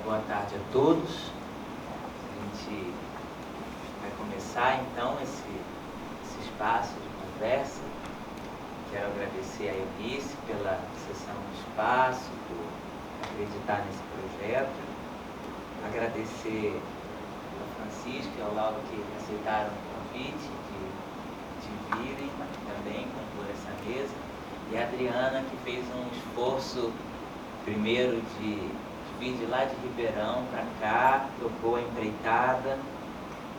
Boa tarde a todos. A gente vai começar então esse espaço de conversa. Quero agradecer a Eunice pela cessão do espaço, por acreditar nesse projeto. Agradecer ao Francisco e ao Lauro que aceitaram o convite de virem também compor essa mesa. E a Adriana, que fez um esforço primeiro de vir de lá de Ribeirão para cá, tocou a empreitada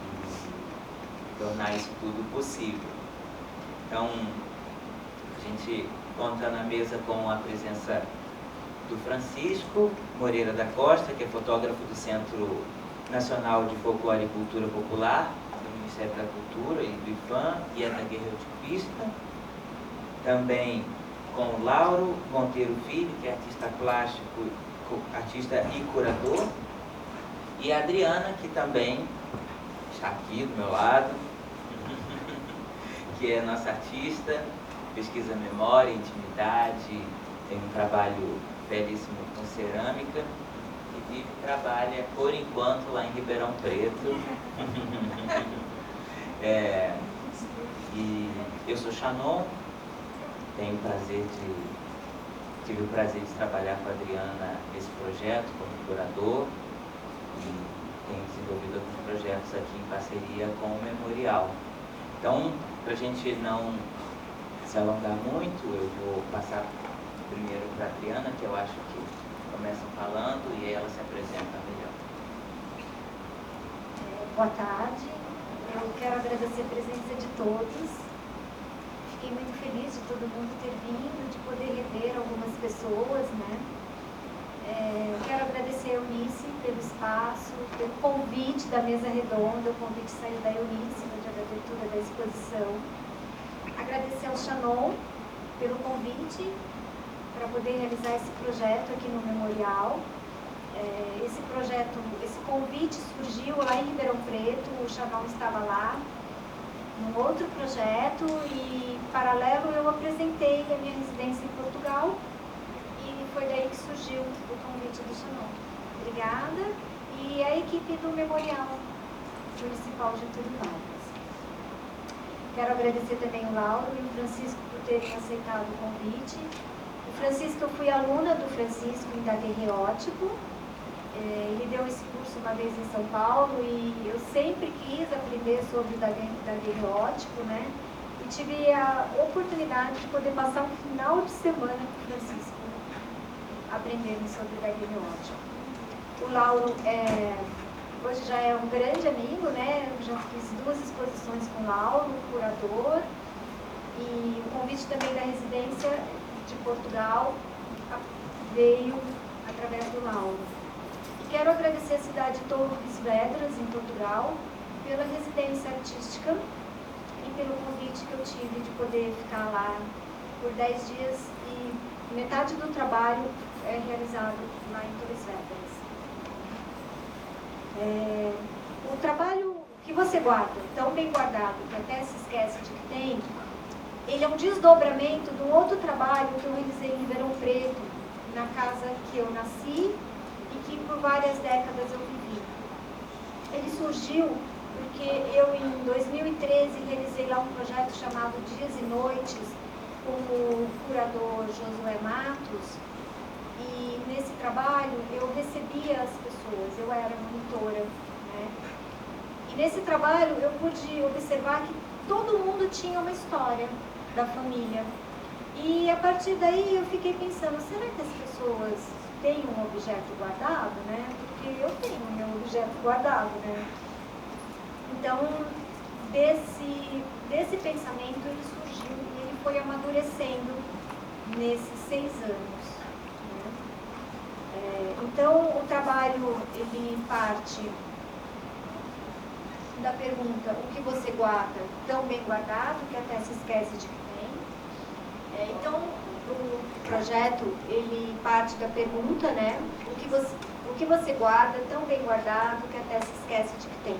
e tornar isso tudo possível. Então, a gente conta na mesa com a presença do Francisco Moreira da Costa, que é fotógrafo do Centro Nacional de Folclore e Cultura Popular, do Ministério da Cultura e do IFAM, e é daguerreotipista. Também com o Lauro Monteiro Filho, que é artista plástico, artista e curador, e a Adriana, que também está aqui do meu lado, que é nossa artista, pesquisa memória, intimidade, tem um trabalho belíssimo com cerâmica, e vive e trabalha, por enquanto, lá em Ribeirão Preto. E eu sou Shannon, tive o prazer de trabalhar com a Adriana nesse projeto como curador e tenho desenvolvido alguns projetos aqui em parceria com o Memorial. Então, para a gente não se alongar muito, eu vou passar primeiro para a Adriana, que eu acho que começam falando e ela se apresenta melhor. Boa tarde, eu quero agradecer a presença de todos. Fiquei muito feliz de todo mundo ter vindo, de poder rever algumas pessoas, né? Quero agradecer a Eunice pelo espaço, pelo convite da mesa redonda, o convite saiu da Eunice no dia da abertura da exposição. Agradecer ao Shannon pelo convite para poder realizar esse projeto aqui no Memorial. Esse convite surgiu lá em Ribeirão Preto, o Shannon estava lá, num outro projeto, e paralelo eu apresentei a minha residência em Portugal e foi daí que surgiu o convite do Shannon. Obrigada. E a equipe do Memorial Municipal Getúlio Vargas. Quero agradecer também o Lauro e o Francisco por terem aceitado o convite. O Francisco, eu fui aluna do Francisco em daguerreótipo. Ele deu esse curso uma vez em São Paulo e eu sempre quis aprender sobre daguerreótipo, né? E tive a oportunidade de poder passar um final de semana com o Francisco aprendendo sobre daguerreótipo. O Lauro hoje já é um grande amigo, né? Eu já fiz 2 exposições com o Lauro, curador, e o convite também da residência de Portugal veio através do Lauro. Quero agradecer a cidade de Torres Vedras, em Portugal, pela residência artística e pelo convite que eu tive de poder ficar lá por 10 dias e metade do trabalho é realizado lá em Torres Vedras. O trabalho que você guarda, tão bem guardado, que até se esquece de que tem, ele é um desdobramento de um outro trabalho que eu realizei em Ribeirão Preto, na casa que eu nasci, e que por várias décadas eu vivi. Ele surgiu porque eu, em 2013, realizei lá um projeto chamado Dias e Noites, com o curador Josué Matos, e nesse trabalho eu recebia as pessoas, eu era monitora, né? E nesse trabalho eu pude observar que todo mundo tinha uma história da família. E a partir daí eu fiquei pensando, será que as pessoas tem um objeto guardado, né? Porque eu tenho o meu objeto guardado, né? Então, desse pensamento ele surgiu e ele foi amadurecendo nesses 6 anos. Né? Então, o trabalho, ele parte da pergunta, o que você guarda tão bem guardado que até se esquece de que tem. Então, o projeto, ele parte da pergunta, né? O que você guarda tão bem guardado que até se esquece de que tem.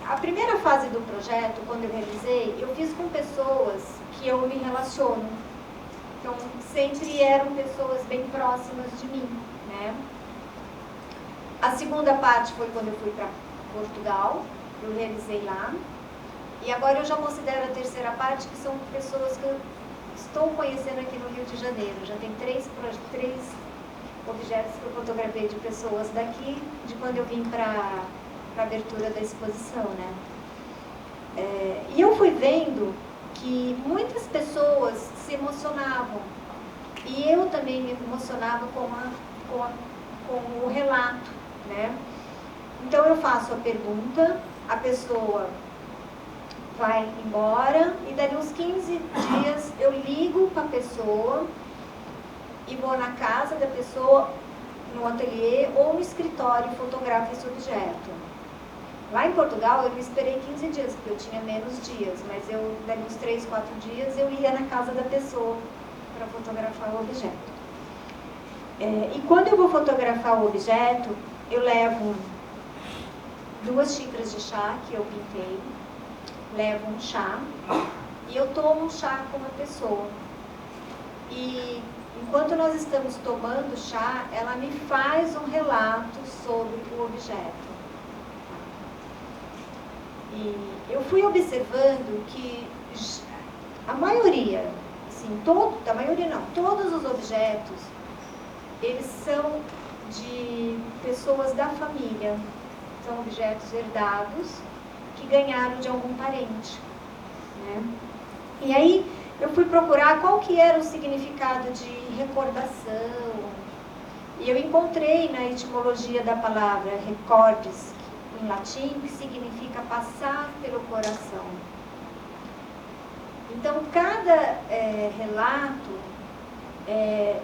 A primeira fase do projeto, quando eu realizei, eu fiz com pessoas que eu me relaciono. Então, sempre eram pessoas bem próximas de mim, né? A segunda parte foi quando eu fui para Portugal, eu realizei lá. E agora eu já considero a terceira parte, que são pessoas que eu estou conhecendo aqui no Rio de Janeiro. Já tem três objetos que eu fotografei de pessoas daqui, de quando eu vim para a abertura da exposição, né? E eu fui vendo que muitas pessoas se emocionavam. E eu também me emocionava com o relato, né? Então eu faço a pergunta, a pessoa vai embora e dali uns 15 dias eu ligo para a pessoa e vou na casa da pessoa, no ateliê ou no escritório e fotografo esse objeto. Lá em Portugal eu não esperei 15 dias, porque eu tinha menos dias, mas eu, dali uns 3, 4 dias, eu ia na casa da pessoa para fotografar o objeto. E quando eu vou fotografar o objeto, eu levo 2 xícaras de chá que eu pintei, levo um chá e eu tomo um chá com a pessoa. E enquanto nós estamos tomando chá, ela me faz um relato sobre o objeto. E eu fui observando que a maioria, assim, todos os objetos, eles são de pessoas da família. São objetos herdados que ganharam de algum parente, né? E aí eu fui procurar qual que era o significado de recordação. E eu encontrei na etimologia da palavra recordes, em latim, que significa passar pelo coração. Então, cada relato é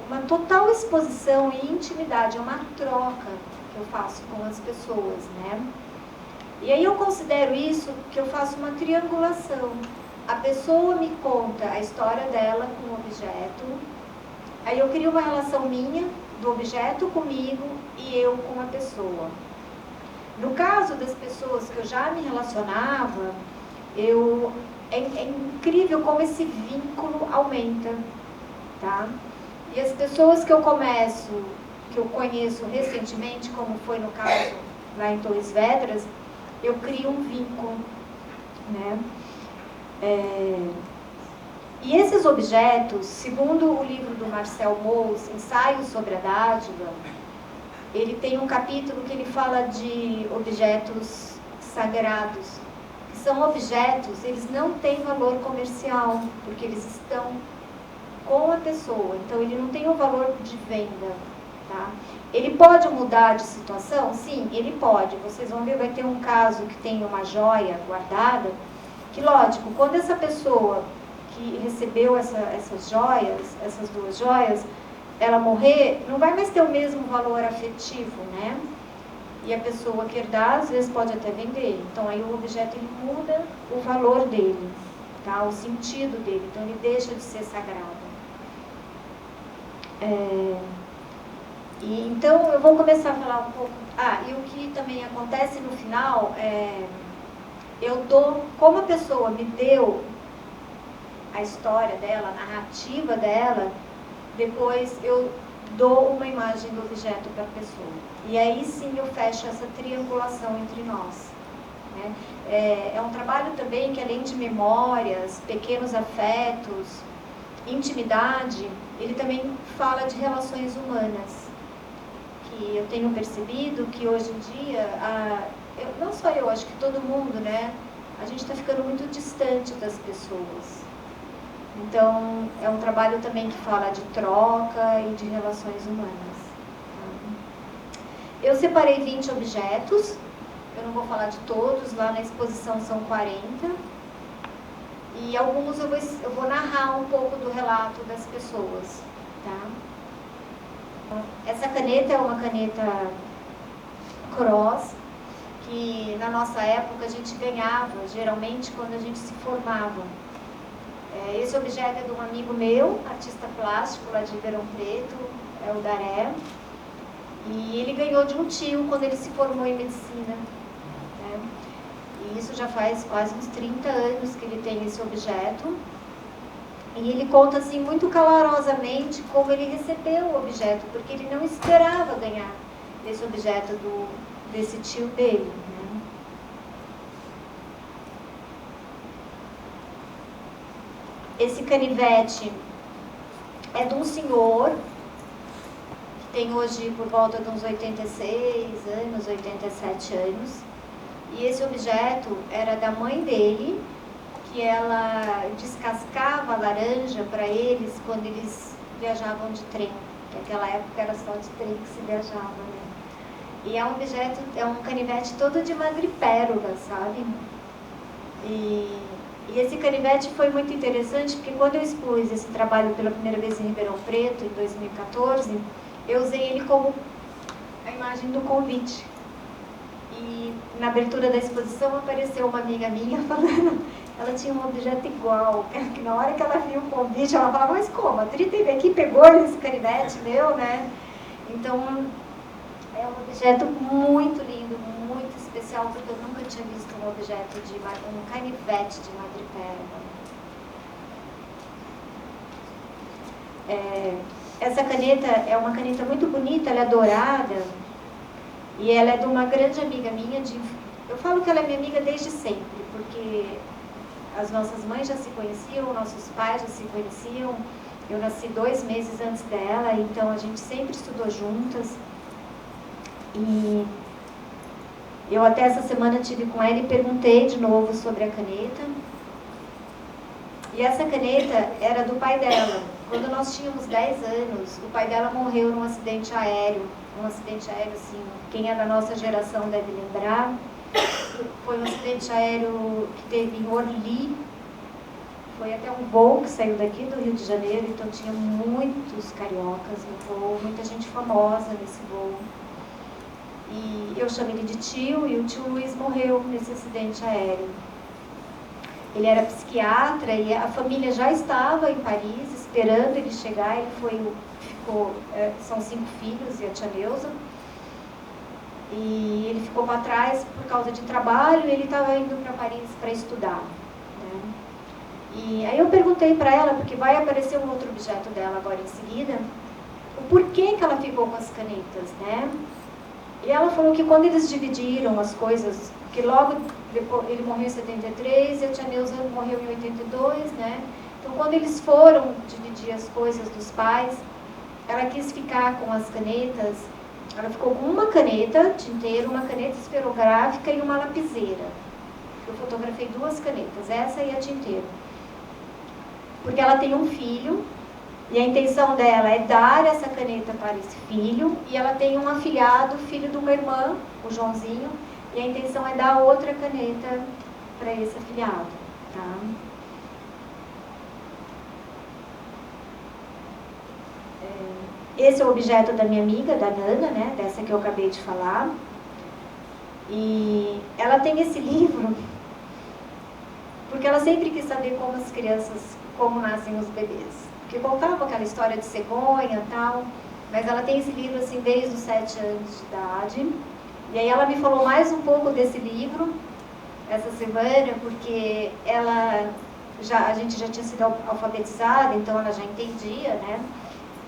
uma total exposição e intimidade, é uma troca que eu faço com as pessoas, né? E aí eu considero isso que eu faço uma triangulação. A pessoa me conta a história dela com o objeto, aí eu crio uma relação minha, do objeto comigo e eu com a pessoa. No caso das pessoas que eu já me relacionava, é incrível como esse vínculo aumenta, tá? E as pessoas que eu conheço recentemente, como foi no caso lá em Torres Vedras, eu crio um vínculo, né? E esses objetos, segundo o livro do Marcel Mauss, Ensaios sobre a Dádiva, ele tem um capítulo que ele fala de objetos sagrados, que são objetos, eles não têm valor comercial, porque eles estão com a pessoa, então ele não tem um valor de venda, tá? Ele pode mudar de situação? Sim, ele pode. Vocês vão ver, vai ter um caso que tem uma joia guardada, que lógico, quando essa pessoa que recebeu essas joias, essas 2 joias, ela morrer, não vai mais ter o mesmo valor afetivo, né? E a pessoa que herdar, às vezes pode até vender. Então aí o objeto ele muda o valor dele, tá? O sentido dele, então ele deixa de ser sagrado. E então eu vou começar a falar um pouco. E o que também acontece no final eu dou, como a pessoa me deu a história dela, a narrativa dela, depois eu dou uma imagem do objeto para a pessoa. E aí sim eu fecho essa triangulação entre nós, né? É um trabalho também que, além de memórias, pequenos afetos, intimidade, ele também fala de relações humanas. Que eu tenho percebido que hoje em dia, não só eu, acho que todo mundo, né? A gente está ficando muito distante das pessoas. Então, é um trabalho também que fala de troca e de relações humanas. Eu separei 20 objetos, eu não vou falar de todos, lá na exposição são 40. E alguns eu vou narrar um pouco do relato das pessoas, tá? Essa caneta é uma caneta cross, que na nossa época a gente ganhava, geralmente, quando a gente se formava. Esse objeto é de um amigo meu, artista plástico lá de Ribeirão Preto, é o Daré. E ele ganhou de um tio quando ele se formou em medicina, né? E isso já faz quase uns 30 anos que ele tem esse objeto. E ele conta assim muito calorosamente como ele recebeu o objeto, porque ele não esperava ganhar esse objeto desse tio dele, né? Esse canivete é de um senhor que tem hoje por volta de uns 86 anos, 87 anos. E esse objeto era da mãe dele, que ela descascava a laranja para eles quando eles viajavam de trem. Naquela época era só de trem que se viajava, né? E é um objeto, é um canivete todo de madrepérola, sabe? E esse canivete foi muito interessante, porque quando eu expus esse trabalho pela primeira vez em Ribeirão Preto, em 2014, eu usei ele como a imagem do convite. E na abertura da exposição apareceu uma amiga minha falando, ela tinha um objeto igual, que na hora que ela viu o convite, ela falava, mas como? A Tri teve aqui, pegou esse canivete meu, né? Então, é um objeto muito lindo, muito especial, porque eu nunca tinha visto um objeto um canivete de madrepérola. Essa caneta é uma caneta muito bonita, ela é dourada, e ela é de uma grande amiga minha, eu falo que ela é minha amiga desde sempre, porque as nossas mães já se conheciam, nossos pais já se conheciam, eu nasci 2 meses antes dela, então a gente sempre estudou juntas. E eu até essa semana tive com ela e perguntei de novo sobre a caneta. E essa caneta era do pai dela. Quando nós tínhamos 10 anos, o pai dela morreu num acidente aéreo. Um acidente aéreo, assim, quem é da nossa geração deve lembrar. Foi um acidente aéreo que teve em Orly. Foi até um voo que saiu daqui do Rio de Janeiro, então tinha muitos cariocas no voo, muita gente famosa nesse voo. E eu chamo ele de tio, e o tio Luiz morreu nesse acidente aéreo. Ele era psiquiatra e a família já estava em Paris esperando ele chegar. Ele são 5 filhos e a tia Neuza. E ele ficou para trás por causa de trabalho, e ele estava indo para Paris para estudar, né? E aí eu perguntei para ela, porque vai aparecer um outro objeto dela agora em seguida, o porquê que ela ficou com as canetas, né? E ela falou que quando eles dividiram as coisas, que logo depois, ele morreu em 73 e a tia Neuza morreu em 82, né? Então quando eles foram dividir as coisas dos pais, ela quis ficar com as canetas. Ela ficou com uma caneta tinteiro, uma caneta esferográfica e uma lapiseira. Eu fotografei 2 canetas, essa e a tinteiro. Porque ela tem um filho, e a intenção dela é dar essa caneta para esse filho, e ela tem um afilhado, filho de uma irmã, o Joãozinho, e a intenção é dar outra caneta para esse afilhado, tá? Esse é o objeto da minha amiga, da Nana, né? Dessa que eu acabei de falar. E ela tem esse livro porque ela sempre quis saber como nascem os bebês. Porque contava aquela história de cegonha e tal, mas ela tem esse livro assim desde os 7 anos de idade. E aí ela me falou mais um pouco desse livro essa semana, porque a gente já tinha sido alfabetizada, então ela já entendia, né?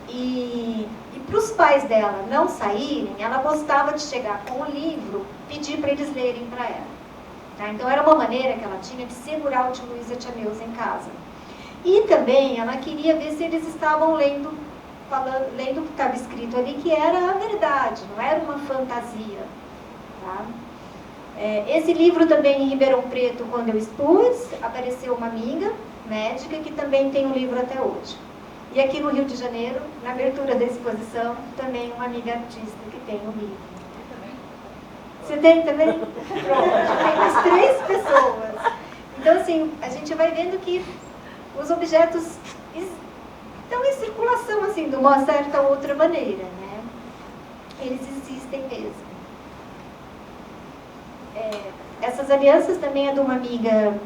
E para os pais dela não saírem, ela gostava de chegar com o livro, pedir para eles lerem para ela. Tá? Então era uma maneira que ela tinha de segurar o tio Luiz e a tia Neuza em casa. E também ela queria ver se eles estavam lendo o que estava escrito ali, que era a verdade, não era uma fantasia. Tá? Esse livro também em Ribeirão Preto, quando eu expus, apareceu uma amiga médica que também tem o livro até hoje. E aqui no Rio de Janeiro, na abertura da exposição, também uma amiga artista que tem o livro. Você tem também? Pronto, tem mais 3 pessoas. Então, assim, a gente vai vendo que os objetos estão em circulação, assim, de uma certa outra maneira, né? Eles existem mesmo. Essas alianças também é de uma amiga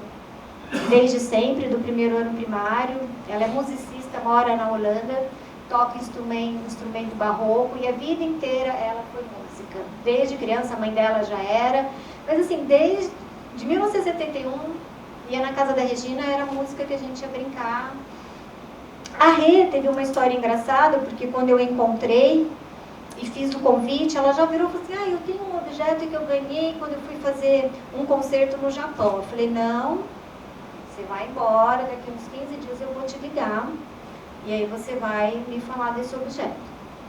desde sempre, do primeiro ano primário. Ela é musicista, mora na Holanda, toca instrumento barroco, e a vida inteira ela foi música. Desde criança, a mãe dela já era, mas assim, desde 1971, ia na casa da Regina, era a música que a gente ia brincar. A Rê teve uma história engraçada, porque quando eu encontrei e fiz o convite, ela já virou e falou assim, eu tenho um objeto que eu ganhei quando eu fui fazer um concerto no Japão. Eu falei, não, você vai embora, daqui uns 15 dias eu vou te ligar, e aí você vai me falar desse objeto.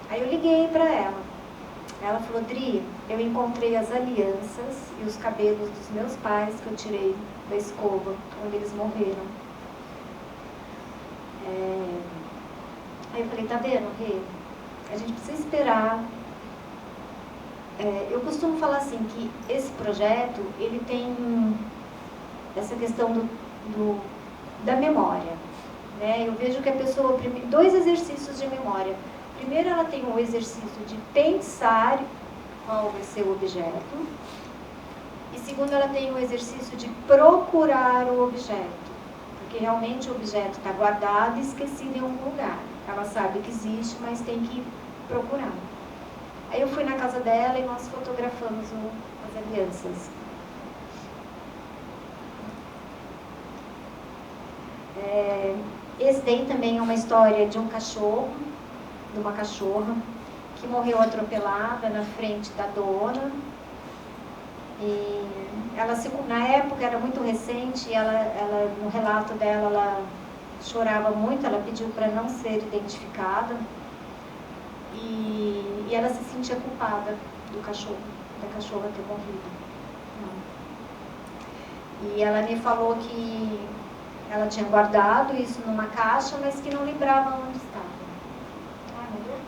Aí eu liguei para ela. Ela falou, Dri, eu encontrei as alianças e os cabelos dos meus pais que eu tirei da escova, quando eles morreram. Aí eu falei, tá vendo, Rê? A gente precisa esperar. Eu costumo falar assim, que esse projeto, ele tem essa questão da memória. Né? Eu vejo que a pessoa, 2 exercícios de memória. Primeiro, ela tem um exercício de pensar qual vai ser o objeto. E segundo, ela tem um exercício de procurar o objeto. Porque realmente o objeto está guardado e esquecido em algum lugar. Ela sabe que existe, mas tem que procurar. Aí eu fui na casa dela e nós fotografamos as alianças. Esse daí também é uma história de um cachorro, de uma cachorra, que morreu atropelada na frente da dona. E ela, na época, era muito recente, ela, no relato dela, ela chorava muito, ela pediu para não ser identificada. E ela se sentia culpada da cachorra ter morrido. E ela me falou que ela tinha guardado isso numa caixa, mas que não lembrava onde estava. Meu Deus.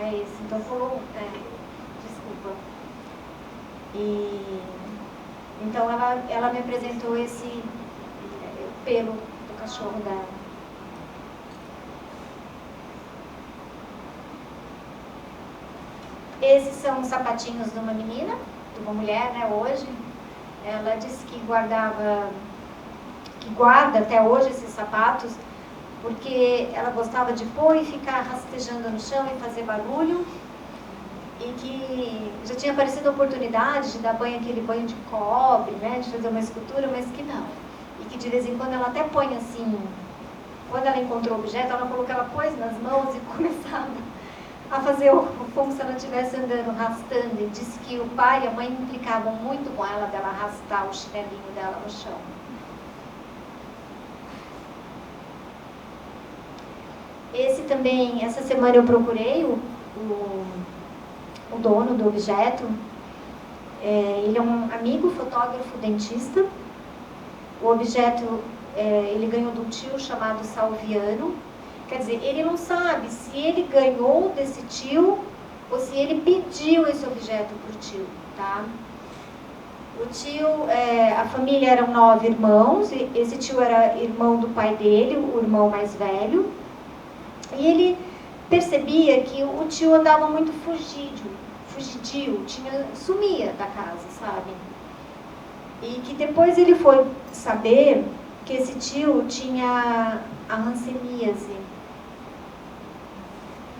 É isso, então falou. Desculpa. Então ela me apresentou esse pelo do cachorro dela. Esses são os sapatinhos de uma menina, de uma mulher, né, hoje. Ela disse que guarda até hoje esses sapatos, porque ela gostava de pôr e ficar rastejando no chão e fazer barulho. E que já tinha aparecido a oportunidade de dar aquele banho de cobre, né, de fazer uma escultura, mas que não. E que de vez em quando ela até põe assim, quando ela encontrou o objeto, ela falou que ela pôs nas mãos e começava a fazer como se ela estivesse andando, arrastando. E disse que o pai e a mãe implicavam muito com ela, dela arrastar o chinelinho dela no chão. Esse também, essa semana eu procurei o dono do objeto. Ele é um amigo fotógrafo dentista. O objeto ele ganhou de um tio chamado Salviano. Quer dizer, ele não sabe se ele ganhou desse tio ou se ele pediu esse objeto para o tio, tá? O tio, a família eram 9 irmãos, e esse tio era irmão do pai dele, o irmão mais velho. E ele percebia que o tio andava muito fugidio, sumia da casa, sabe? E que depois ele foi saber que esse tio tinha a hanseníase,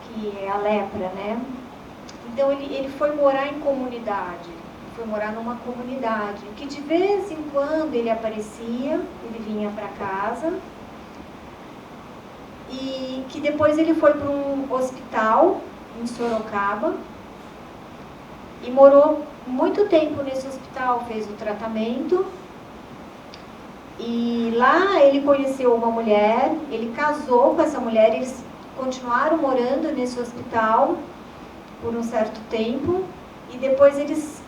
que é a lepra, né? Então ele foi morar em comunidade, foi morar numa comunidade, que de vez em quando ele aparecia, ele vinha para casa, e que depois ele foi para um hospital em Sorocaba e morou muito tempo nesse hospital, fez o tratamento. E lá ele conheceu uma mulher, ele casou com essa mulher, eles continuaram morando nesse hospital por um certo tempo, e depois eles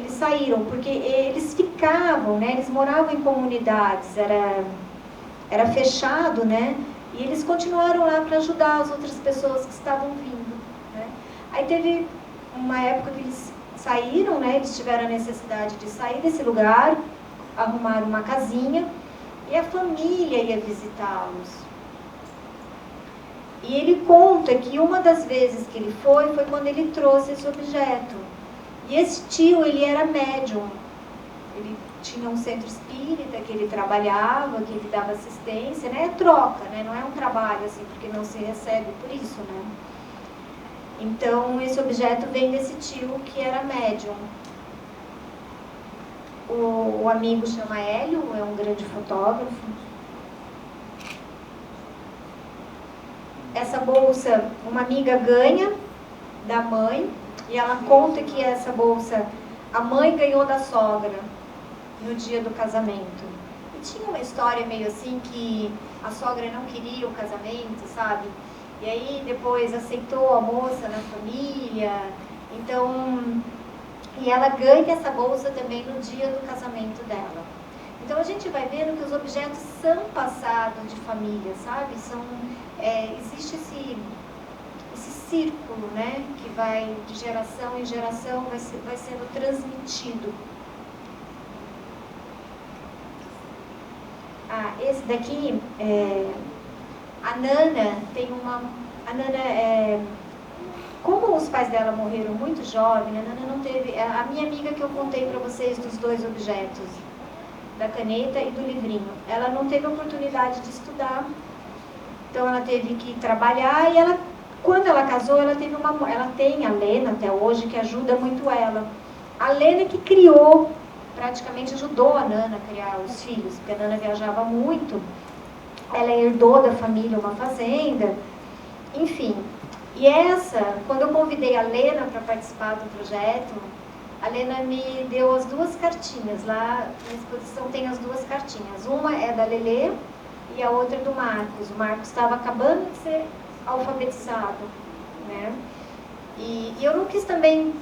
saíram, porque eles ficavam, né, eles moravam em comunidades, era fechado, né, e eles continuaram lá para ajudar as outras pessoas que estavam vindo, né. Aí teve uma época que eles saíram, né, eles tiveram a necessidade de sair desse lugar, arrumaram uma casinha, e a família ia visitá-los. E ele conta que uma das vezes que ele foi quando ele trouxe esse objeto. E esse tio, ele era médium. Ele tinha um centro espírita que ele trabalhava, que ele dava assistência, né? É troca, né? Não é um trabalho assim, porque não se recebe por isso, né? Então, esse objeto vem desse tio que era médium. O amigo chama Hélio, é um grande fotógrafo. Essa bolsa, uma amiga ganha da mãe, e ela conta que essa bolsa, a mãe ganhou da sogra no dia do casamento. E tinha uma história meio assim que a sogra não queria o casamento, sabe? E aí depois aceitou a moça na família, então... E ela ganha essa bolsa também no dia do casamento dela. Então a gente vai vendo que os objetos são passados de família, sabe? Existe esse círculo, né? Que vai de geração em geração, vai sendo transmitido. Esse daqui, a Nana tem uma... A Nana como os pais dela morreram muito jovem, a Nana não teve... A minha amiga que eu contei para vocês dos 2 objetos, da caneta e do livrinho, ela não teve oportunidade de estudar, então ela teve que trabalhar, e ela, quando ela casou, ela tem a Lena até hoje, que ajuda muito ela. A Lena que criou, praticamente ajudou a Nana a criar os filhos, porque a Nana viajava muito, ela herdou da família uma fazenda, enfim... E quando eu convidei a Lena para participar do projeto, a Lena me deu as 2 cartinhas. Lá na exposição tem as 2 cartinhas. Uma é da Lelê e a outra é do Marcos. O Marcos estava acabando de ser alfabetizado, né? E eu não quis também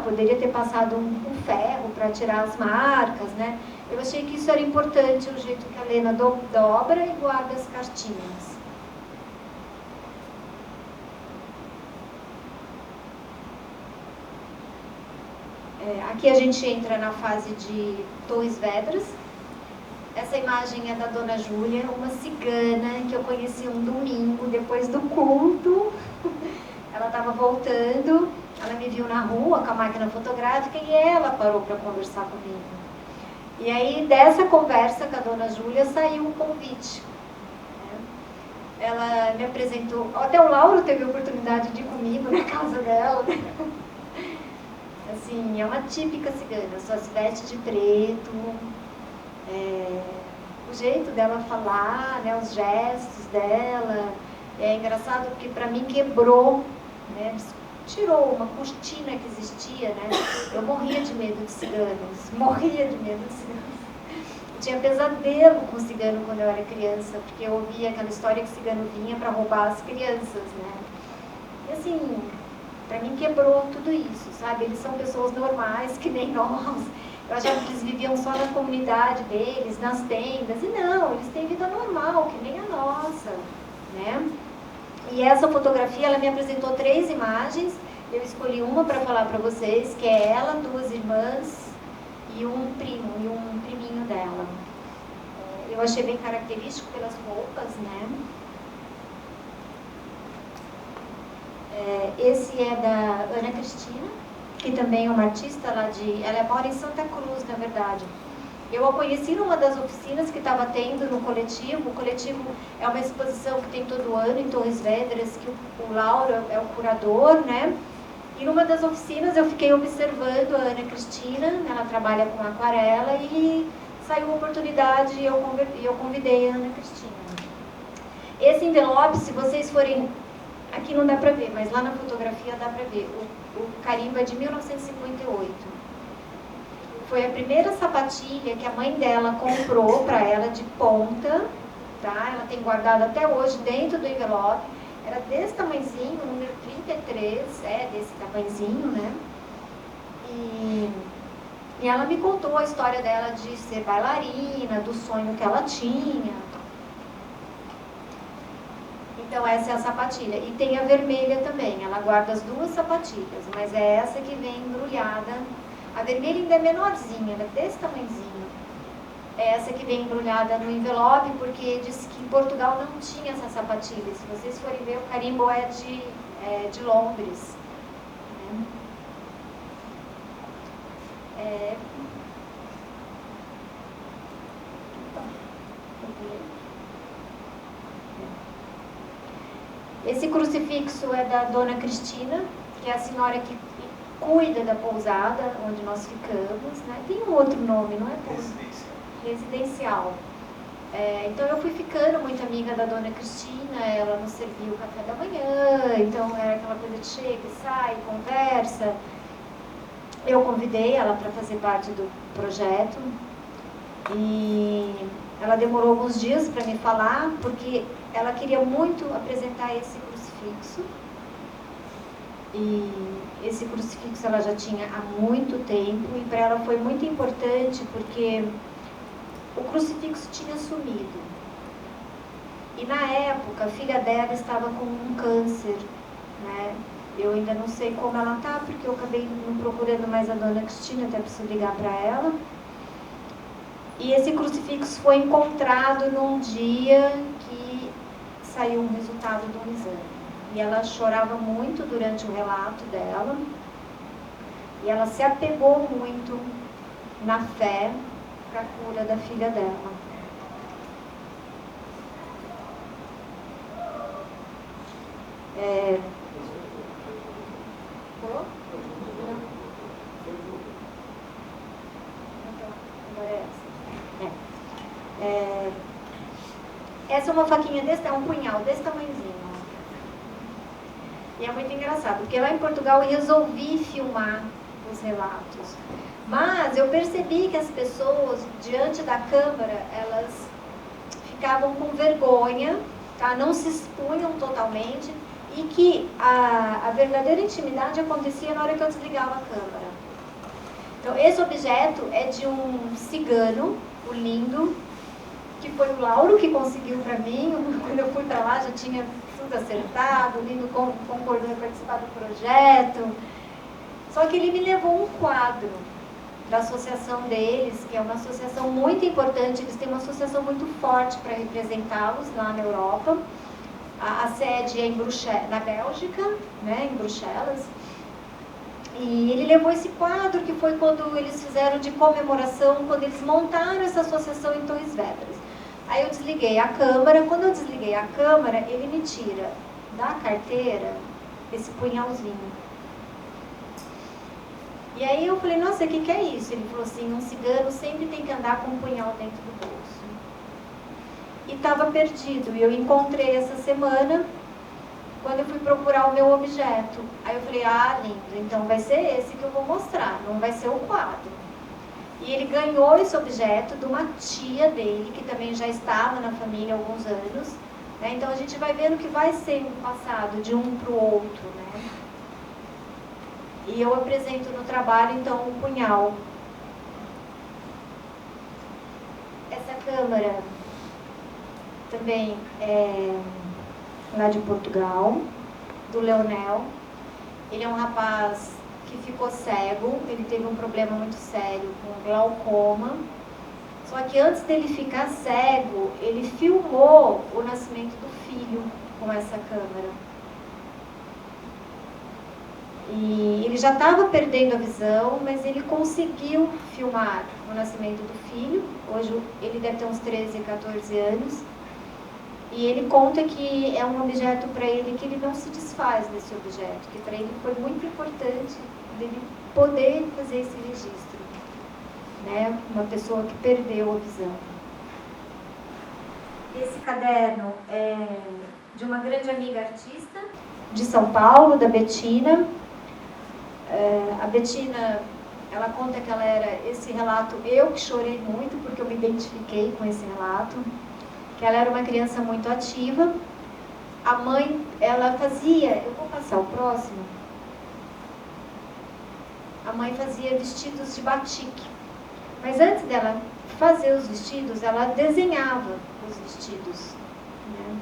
poderia ter passado um ferro para tirar as marcas, né? Eu achei que isso era importante, o jeito que a Lena dobra e guarda as cartinhas. Aqui a gente entra na fase de Torres Vedras. Essa imagem é da Dona Júlia, uma cigana que eu conheci um domingo, depois do culto. Ela estava voltando, ela me viu na rua com a máquina fotográfica e ela parou para conversar comigo. E aí, dessa conversa com a Dona Júlia, saiu um convite. Ela me apresentou, até o Lauro teve a oportunidade de ir comigo na casa dela. Assim, é uma típica cigana, só se veste de preto, o jeito dela falar, né, os gestos dela, é engraçado porque para mim quebrou, né, tirou uma cortina que existia, né, eu morria de medo de ciganos, eu tinha pesadelo com cigano quando eu era criança, porque eu ouvia aquela história que cigano vinha para roubar as crianças, né, e assim... Para mim quebrou tudo isso, sabe? Eles são pessoas normais, que nem nós. Eu achava que eles viviam só na comunidade deles, nas tendas. E não, eles têm vida normal, que nem a nossa, né? E essa fotografia, ela me apresentou 3 imagens. Eu escolhi uma para falar para vocês, que é ela, 2 irmãs e um primo, e um priminho dela. Eu achei bem característico pelas roupas, né? Esse é da Ana Cristina, que também é uma artista lá ela mora em Santa Cruz, na verdade. Eu a conheci numa das oficinas que estava tendo no coletivo. O coletivo é uma exposição que tem todo ano em Torres Vedras, que o Lauro é o curador, né? E numa das oficinas eu fiquei observando a Ana Cristina, ela trabalha com aquarela, e saiu uma oportunidade e eu convidei a Ana Cristina. Esse envelope, se vocês forem... Aqui não dá para ver, mas lá na fotografia dá para ver. O carimbo é de 1958. Foi a primeira sapatilha que a mãe dela comprou para ela de ponta, tá? Ela tem guardado até hoje dentro do envelope. Era desse tamanhozinho, número 33, desse tamanhozinho, né? E ela me contou a história dela de ser bailarina, do sonho que ela tinha. Então essa é a sapatilha. E tem a vermelha também, ela guarda as 2 sapatilhas, mas é essa que vem embrulhada. A vermelha ainda é menorzinha, ela é desse tamanhozinho. É essa que vem embrulhada no envelope, porque disse que em Portugal não tinha essa sapatilha. Se vocês forem ver, o carimbo é de Londres. Esse crucifixo é da Dona Cristina, que é a senhora que cuida da pousada onde nós ficamos, né? Tem um outro nome, não é pousada? Residencial. Então eu fui ficando muito amiga da dona Cristina, ela nos servia o café da manhã, então era aquela coisa de chega e sai, conversa. Eu convidei ela para fazer parte do projeto e ela demorou alguns dias para me falar, porque ela queria muito apresentar esse crucifixo. E esse crucifixo ela já tinha há muito tempo e para ela foi muito importante porque o crucifixo tinha sumido. E na época a filha dela estava com um câncer, né? Eu ainda não sei como ela está, porque eu acabei não procurando mais a dona Cristina, até preciso ligar para ela. E esse crucifixo foi encontrado num dia que saiu um resultado de um exame. E ela chorava muito durante o relato dela. E ela se apegou muito na fé para a cura da filha dela. Essa é uma faquinha desse, é um punhal desse tamanhozinho. E é muito engraçado, porque lá em Portugal eu resolvi filmar os relatos. Mas eu percebi que as pessoas, diante da câmera, elas ficavam com vergonha, tá? Não se expunham totalmente, e que a verdadeira intimidade acontecia na hora que eu desligava a câmera. Então, esse objeto é de um cigano, o Lindo, que foi o Lauro que conseguiu para mim. Quando eu fui para lá já tinha tudo acertado, o Lindo concordou em participar do projeto. Só que ele me levou um quadro da associação deles, que é uma associação muito importante, eles têm uma associação muito forte para representá-los lá na Europa. A sede é em na Bélgica, né, em Bruxelas. E ele levou esse quadro, que foi quando eles fizeram de comemoração, quando eles montaram essa associação em Torres Vedras. Aí eu desliguei a câmera. Quando eu desliguei a câmera, ele me tira da carteira esse punhalzinho. E aí eu falei, nossa, o que é isso? Ele falou assim, um cigano sempre tem que andar com um punhal dentro do bolso. E estava perdido. E eu encontrei essa semana, quando eu fui procurar o meu objeto. Aí eu falei, lindo, então vai ser esse que eu vou mostrar, não vai ser o quadro. E ele ganhou esse objeto de uma tia dele, que também já estava na família há alguns anos, né? Então a gente vai vendo que vai sendo passado de um para o outro, né? E eu apresento no trabalho, então, o punhal. Essa câmera também é lá de Portugal, do Leonel. Ele é um rapaz que ficou cego, ele teve um problema muito sério com glaucoma. Só que antes dele ficar cego, ele filmou o nascimento do filho com essa câmera. E ele já estava perdendo a visão, mas ele conseguiu filmar o nascimento do filho. Hoje ele deve ter uns 13, 14 anos. E ele conta que é um objeto para ele que ele não se desfaz desse objeto, que para ele foi muito importante dele poder fazer esse registro, né? Uma pessoa que perdeu a visão. Esse caderno é de uma grande amiga artista de São Paulo, da Betina. A Betina, ela conta que ela era esse relato, eu que chorei muito porque eu me identifiquei com esse relato, que ela era uma criança muito ativa. A mãe, ela fazia, eu vou passar o próximo, a mãe fazia vestidos de batik, mas antes dela fazer os vestidos, ela desenhava os vestidos, né?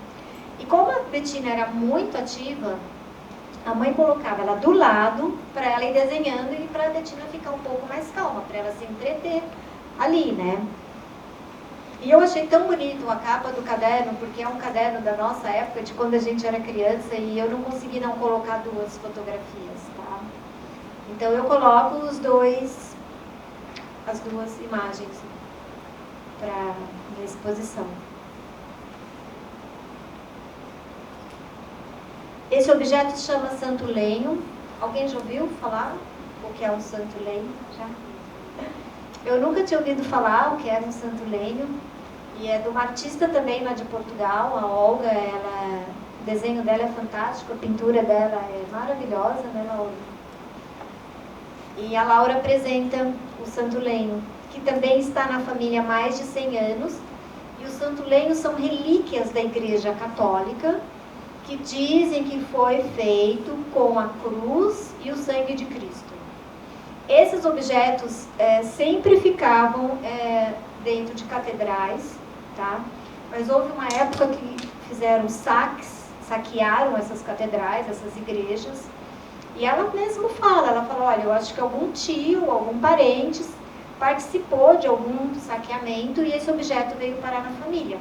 E como a Betina era muito ativa, a mãe colocava ela do lado para ela ir desenhando e para a Betina ficar um pouco mais calma, para ela se entreter ali, né? E eu achei tão bonito a capa do caderno, porque é um caderno da nossa época, de quando a gente era criança, e eu não consegui não colocar duas fotografias, tá? Então eu coloco as duas imagens para a exposição. Esse objeto se chama Santo Lenho. Alguém já ouviu falar o que é um santo lenho? Já? Eu nunca tinha ouvido falar o que era um santo lenho. E é de uma artista também lá de Portugal, a Olga. O desenho dela é fantástico, a pintura dela é maravilhosa, né, Laura? E a Laura apresenta o santo lenho, que também está na família há mais de 100 anos. E os santo lenhos são relíquias da Igreja Católica, que dizem que foi feito com a cruz e o sangue de Cristo. Esses objetos sempre ficavam dentro de catedrais, tá? Mas houve uma época que fizeram saquearam essas catedrais, essas igrejas, e ela mesma fala, olha, eu acho que algum tio, algum parente participou de algum saqueamento e esse objeto veio parar na família.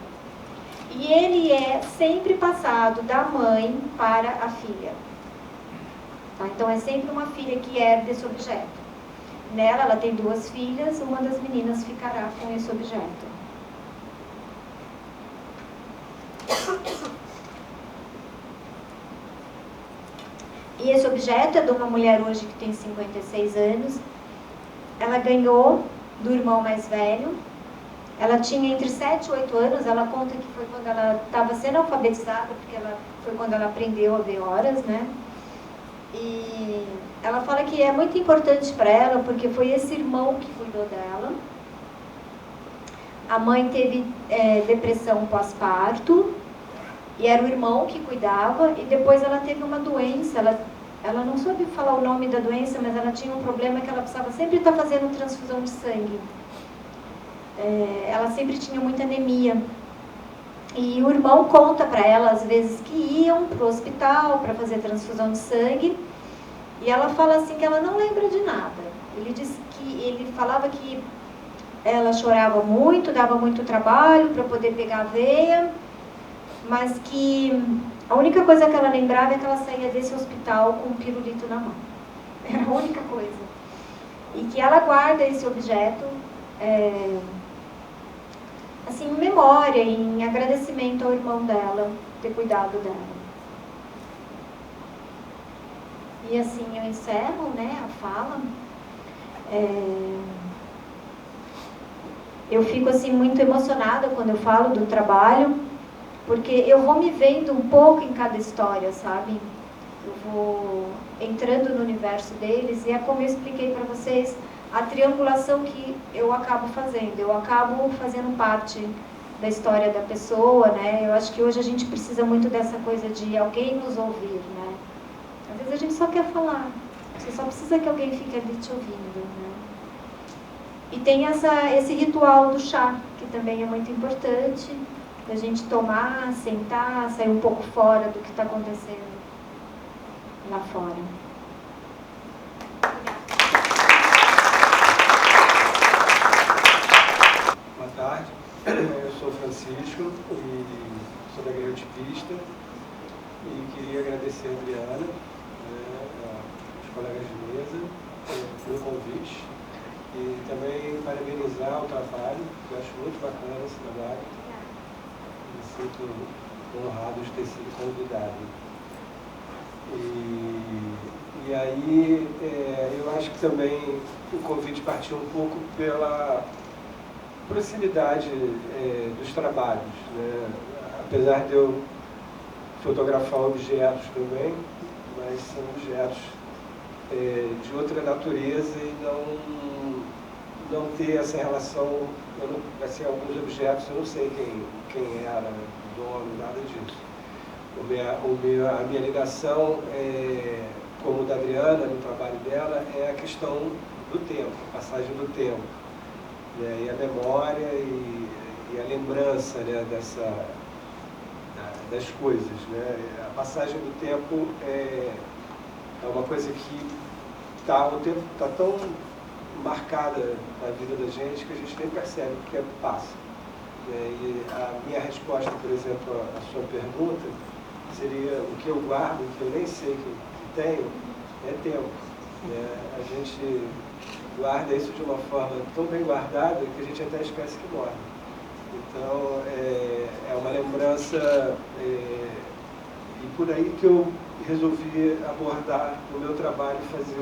E ele é sempre passado da mãe para a filha. Tá? Então é sempre uma filha que herda esse objeto. Nela, ela tem 2 filhas, uma das meninas ficará com esse objeto. E esse objeto é de uma mulher hoje que tem 56 anos. Ela ganhou do irmão mais velho. Ela tinha entre 7 e 8 anos. Ela conta que foi quando ela estava sendo alfabetizada, porque foi quando ela aprendeu a ver horas, né? E ela fala que é muito importante para ela, porque foi esse irmão que cuidou dela. A mãe teve depressão pós-parto, e era o irmão que cuidava, e depois ela teve uma doença, ela não soube falar o nome da doença, mas ela tinha um problema que ela precisava sempre estar fazendo transfusão de sangue. Ela sempre tinha muita anemia. E o irmão conta para ela, às vezes, que iam para o hospital para fazer transfusão de sangue, e ela fala assim que ela não lembra de nada. Ele falava que ela chorava muito, dava muito trabalho para poder pegar a veia, mas que a única coisa que ela lembrava é que ela saía desse hospital com um pirulito na mão. Era a única coisa. E que ela guarda esse objeto, assim, em memória, em agradecimento ao irmão dela, ter cuidado dela. E assim eu encerro, né, a fala. Eu fico assim muito emocionada quando eu falo do trabalho, porque eu vou me vendo um pouco em cada história, sabe? Eu vou entrando no universo deles, e é como eu expliquei para vocês, a triangulação que eu acabo fazendo. Eu acabo fazendo parte da história da pessoa, né? Eu acho que hoje a gente precisa muito dessa coisa de alguém nos ouvir, né? Às vezes a gente só quer falar, você só precisa que alguém fique ali te ouvindo, né? E tem esse ritual do chá, que também é muito importante, da gente tomar, sentar, sair um pouco fora do que está acontecendo lá fora. Boa tarde, eu sou Francisco e sou da Igreja Utipista e queria agradecer a Adriana, os colegas de mesa, pelo convite e também parabenizar o trabalho, que eu acho muito bacana esse trabalho. Me sinto honrado de ter sido convidado. E aí, eu acho que também o convite partiu um pouco pela proximidade dos trabalhos, né? Apesar de eu fotografar objetos também, mas são objetos de outra natureza e não ter essa relação. Assim, alguns objetos eu não sei quem era, o dono, nada disso. A minha ligação, como da Adriana, no trabalho dela, é a questão do tempo, a passagem do tempo, né? E a memória e a lembrança, né, das coisas, né? A passagem do tempo é uma coisa que o tempo está tão marcada na vida da gente que a gente nem percebe que o tempo passa. E a minha resposta, por exemplo, à sua pergunta, seria o que eu guardo, que eu nem sei que tenho, é tempo. A gente guarda isso de uma forma tão bem guardada que a gente até esquece que morre. Então, é uma lembrança, e por aí que eu resolvi abordar no meu trabalho, fazer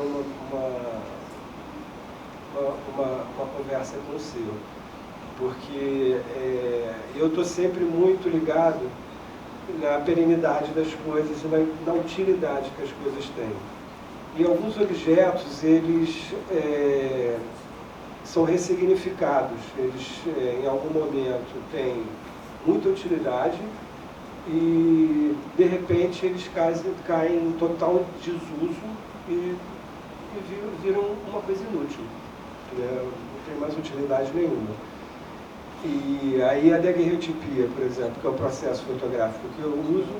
uma conversa com o seu. Porque eu estou sempre muito ligado na perenidade das coisas e na utilidade que as coisas têm. E alguns objetos, eles são ressignificados, eles em algum momento têm muita utilidade e de repente eles caem em total desuso e viram uma coisa inútil, né? Não tem mais utilidade nenhuma. E aí a daguerreotipia, por exemplo, que é o processo fotográfico que eu uso,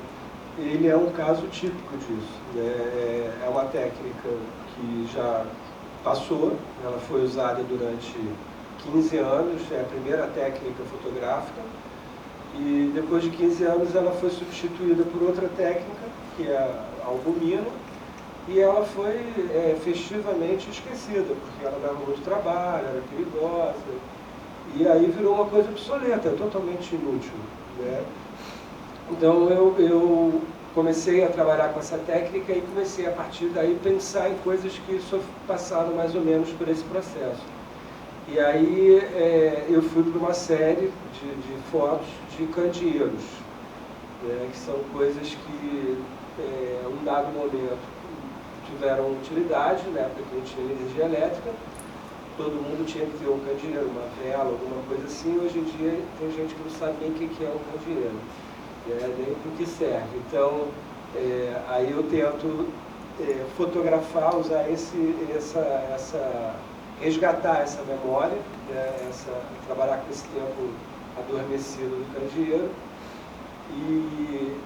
ele é um caso típico disso, né? É uma técnica que já passou, ela foi usada durante 15 anos, é a primeira técnica fotográfica, e depois de 15 anos ela foi substituída por outra técnica, que é a albumina, e ela foi festivamente esquecida, porque ela dava muito trabalho, era perigosa, e aí virou uma coisa obsoleta, totalmente inútil, né? Então eu comecei a trabalhar com essa técnica e comecei a partir daí pensar em coisas que só passaram mais ou menos por esse processo. E aí eu fui para uma série de fotos de candeeiros, né, que são coisas que em um dado momento tiveram utilidade, né, porque não tinha energia elétrica, todo mundo tinha que ter um candeeiro, uma vela, alguma coisa assim. Hoje em dia tem gente que não sabe nem o que é um candeeiro, nem para o que serve. Então, aí eu tento fotografar, usar resgatar essa memória, né, trabalhar com esse tempo adormecido do candeeiro e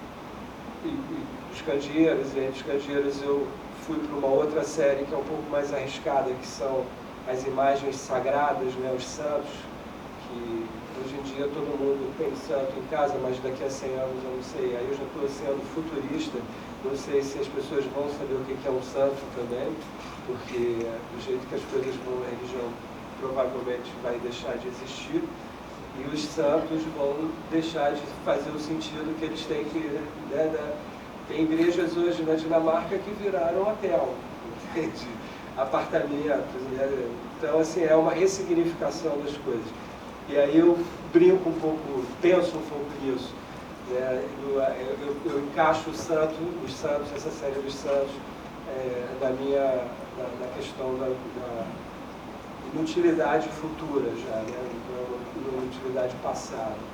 os candeeiros, e entre os candeeiros eu fui para uma outra série que é um pouco mais arriscada, que são as imagens sagradas, né, os santos, que hoje em dia todo mundo tem santo em casa, mas daqui a 100 anos eu não sei, aí eu já estou sendo futurista, não sei se as pessoas vão saber o que é um santo também, porque do jeito que as coisas vão, a religião provavelmente vai deixar de existir, e os santos vão deixar de fazer o sentido que eles têm que... Né, tem igrejas hoje na Dinamarca que viraram hotel, entende? Apartamentos, né? Então, assim, é uma ressignificação das coisas. E aí eu brinco um pouco, penso um pouco nisso, né? Eu encaixo os santos, essa série dos santos, na questão da inutilidade futura já, né? Da inutilidade passada.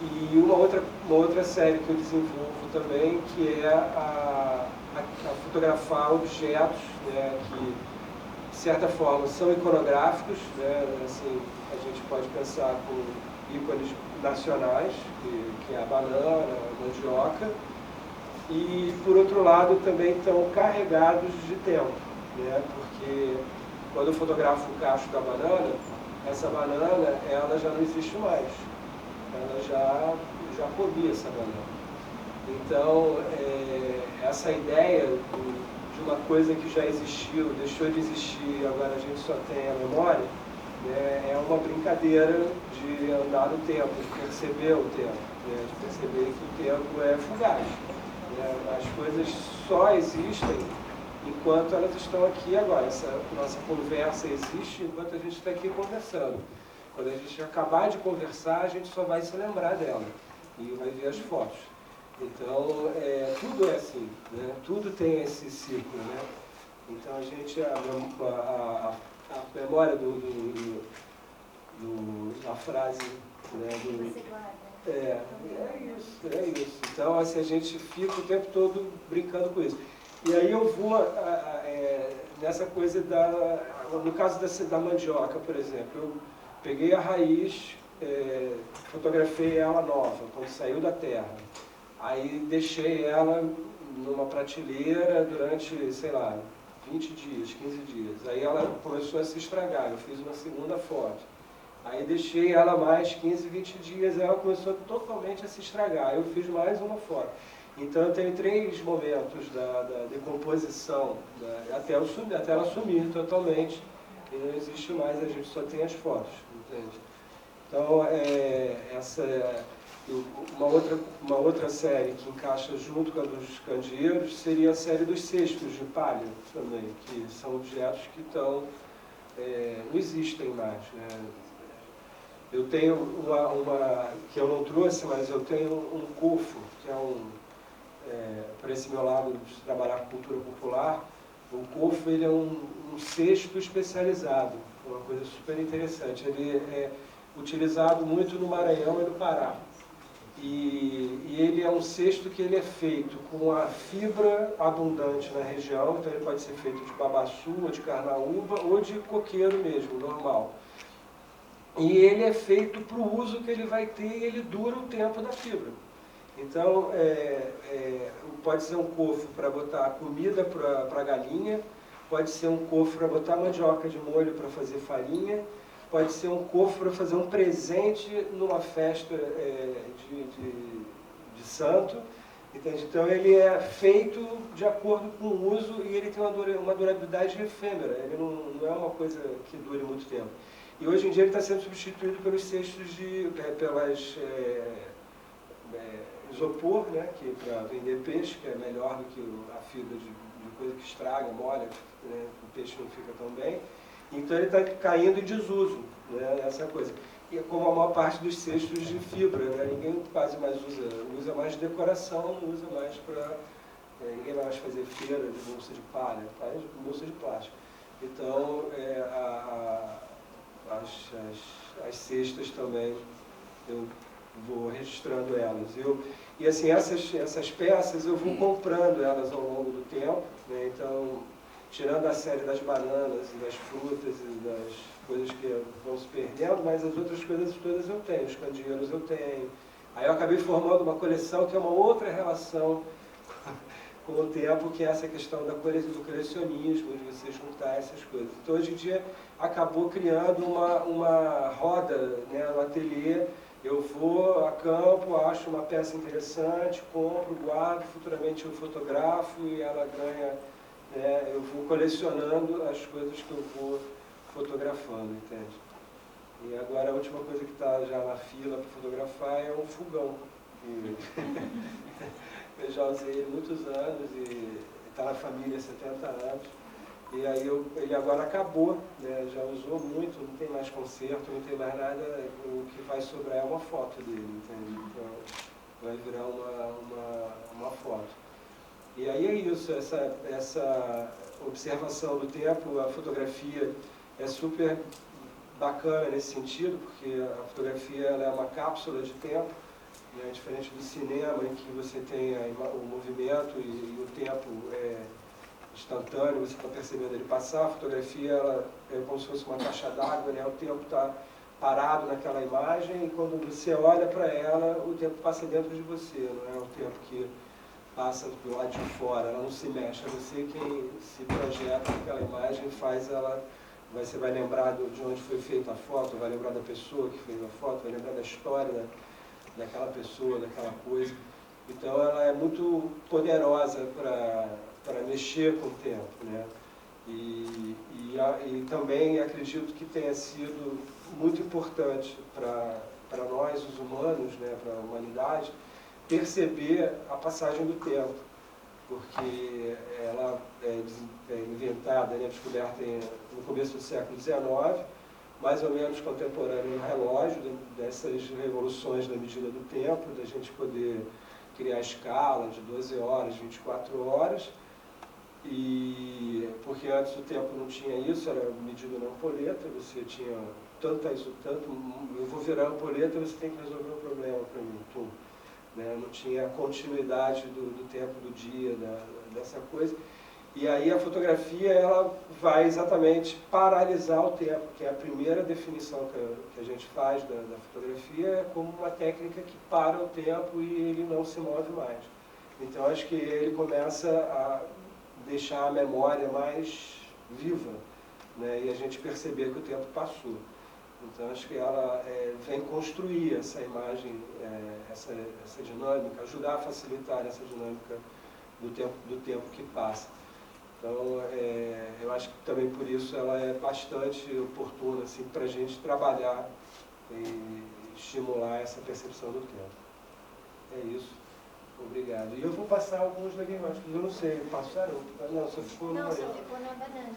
E uma outra série que eu desenvolvo também, que é a fotografar objetos, né, que, de certa forma, são iconográficos, né, assim, a gente pode pensar com ícones nacionais, que é a banana, a mandioca, e, por outro lado, também estão carregados de tempo, né, porque quando eu fotografo o cacho da banana, essa banana ela já não existe mais, ela já comi essa banana. Então, essa ideia de uma coisa que já existiu, deixou de existir, agora a gente só tem a memória, né, é uma brincadeira de andar no tempo, de perceber o tempo, né, de perceber que o tempo é fugaz. Né, as coisas só existem enquanto elas estão aqui agora. Essa nossa conversa existe enquanto a gente está aqui conversando. Quando a gente acabar de conversar, a gente só vai se lembrar dela e vai ver as fotos. Então, tudo é assim, né? Tudo tem esse ciclo, né? Então, a gente, a memória da frase, né? É isso. Então, assim, a gente fica o tempo todo brincando com isso. E aí eu vou nessa coisa no caso da mandioca, por exemplo, eu peguei a raiz, fotografei ela nova, quando saiu da terra. Aí deixei ela numa prateleira durante, sei lá, 20 dias, 15 dias. Aí ela começou a se estragar, eu fiz uma segunda foto. Aí deixei ela mais 15, 20 dias, ela começou totalmente a se estragar. Aí eu fiz mais uma foto. Então eu tenho 3 momentos da decomposição, até ela sumir totalmente. E não existe mais, a gente só tem as fotos, entende? Então, Uma outra série que encaixa junto com a dos candeeiros seria a série dos cestos de palha também, que são objetos que não existem mais, né? Eu tenho uma que eu não trouxe, mas eu tenho um cofo, que para esse meu lado de trabalhar com cultura popular. O cofo ele é um cesto especializado, uma coisa super interessante. Ele é utilizado muito no Maranhão e no Pará. E ele é um cesto que ele é feito com a fibra abundante na região, então ele pode ser feito de babaçu, ou de carnaúba, ou de coqueiro mesmo, normal. E ele é feito para o uso que ele vai ter e ele dura o tempo da fibra. Então, pode ser um cofre para botar comida para a galinha, pode ser um cofre para botar mandioca de molho para fazer farinha, pode ser um cofre para fazer um presente numa festa de santo, entende? Então ele é feito de acordo com o uso e ele tem uma durabilidade efêmera, ele não é uma coisa que dure muito tempo. E hoje em dia ele está sendo substituído pelos cestos pelas isopor, né, que para vender peixe, que é melhor do que a fibra de coisa que estraga, molha, né, o peixe não fica tão bem. Então ele está caindo em desuso, né, essa coisa. E como a maior parte dos cestos de fibra, né, ninguém quase mais usa mais de decoração, não usa mais para... ninguém vai mais fazer feira de bolsa de palha, faz bolsa de plástico. Então as cestas também, eu vou registrando elas. E assim, essas peças eu vou comprando elas ao longo do tempo, né? Então, tirando a série das bananas e das frutas e das coisas que vão se perdendo, mas as outras coisas todas eu tenho, os candeeiros eu tenho. Aí eu acabei formando uma coleção que é uma outra relação com o tempo, que é essa questão do colecionismo, de você juntar essas coisas. Então, hoje em dia, acabou criando uma roda, né, no ateliê. Eu vou a campo, acho uma peça interessante, compro, guardo, futuramente eu fotografo e ela ganha, né, eu vou colecionando as coisas que eu vou fotografando, entende? E agora a última coisa que está já na fila para fotografar é um fogão. Eu já usei ele muitos anos e está na família há 70 anos. E aí ele agora acabou, né? Já usou muito, não tem mais conserto, não tem mais nada, o que vai sobrar é uma foto dele, entende? Então vai virar uma foto. E aí é isso, essa observação do tempo, a fotografia é super bacana nesse sentido, porque a fotografia ela é uma cápsula de tempo, né? Diferente do cinema, em que você tem o movimento e o tempo instantâneo, você está percebendo ele passar. A fotografia ela é como se fosse uma caixa d'água, né? O tempo está parado naquela imagem e quando você olha para ela, o tempo passa dentro de você, não é o tempo que passa do lado de fora, ela não se mexe, é você quem se projeta naquela imagem, faz ela, você vai lembrar de onde foi feita a foto, vai lembrar da pessoa que fez a foto, vai lembrar da história daquela pessoa, daquela coisa. Então ela é muito poderosa para mexer com o tempo, né? E também acredito que tenha sido muito importante para nós, os humanos, né, para a humanidade, perceber a passagem do tempo, porque ela é inventada, né, descoberta no começo do século XIX, mais ou menos contemporâneo no relógio, dessas revoluções da medida do tempo, da gente poder criar escala de 12 horas, 24 horas, porque antes o tempo não tinha isso, era medido na ampoleta, você tinha tanto, eu vou virar a ampoleta, você tem que resolver um problema para mim, tudo. Né? Não tinha a continuidade do tempo do dia, dessa coisa. E aí a fotografia ela vai exatamente paralisar o tempo, que é a primeira definição que a gente faz da fotografia, é como uma técnica que para o tempo e ele não se move mais. Então acho que ele começa a deixar a memória mais viva, né? E a gente perceber que o tempo passou. Então acho que ela vem construir essa imagem, essa dinâmica, ajudar a facilitar essa dinâmica do tempo que passa. Então, eu acho que também por isso ela é bastante oportuna assim, para a gente trabalhar e estimular essa percepção do tempo. É isso. Obrigado. E eu vou passar alguns diagnósticos, eu não sei, passaram? Não, só ficou no Não, só ficou na banana.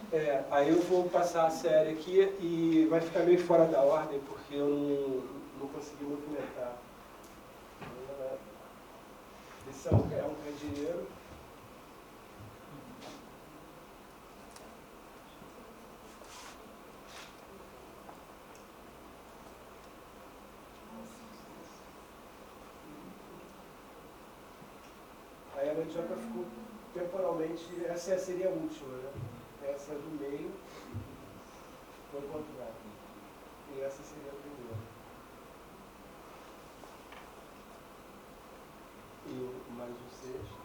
Aí eu vou passar a série aqui e vai ficar meio fora da ordem, porque eu não consegui movimentar. Esse é um candeeiro. Aí a mandioca ficou temporalmente, essa seria a última, né? Essa do meio foi o contrário. E essa seria a primeira. E mais um sexto.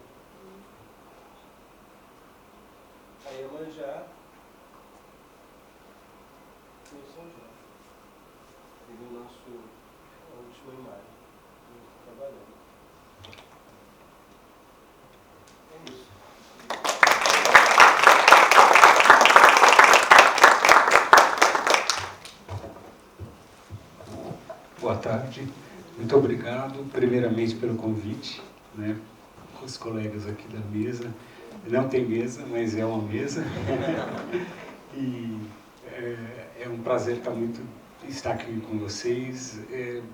Aí a manjar e o São João. Seria a última imagem. Trabalhando. É isso. Boa tarde, muito obrigado primeiramente pelo convite, né, com os colegas aqui da mesa. Não tem mesa, mas é uma mesa. E é um prazer estar aqui com vocês. Eu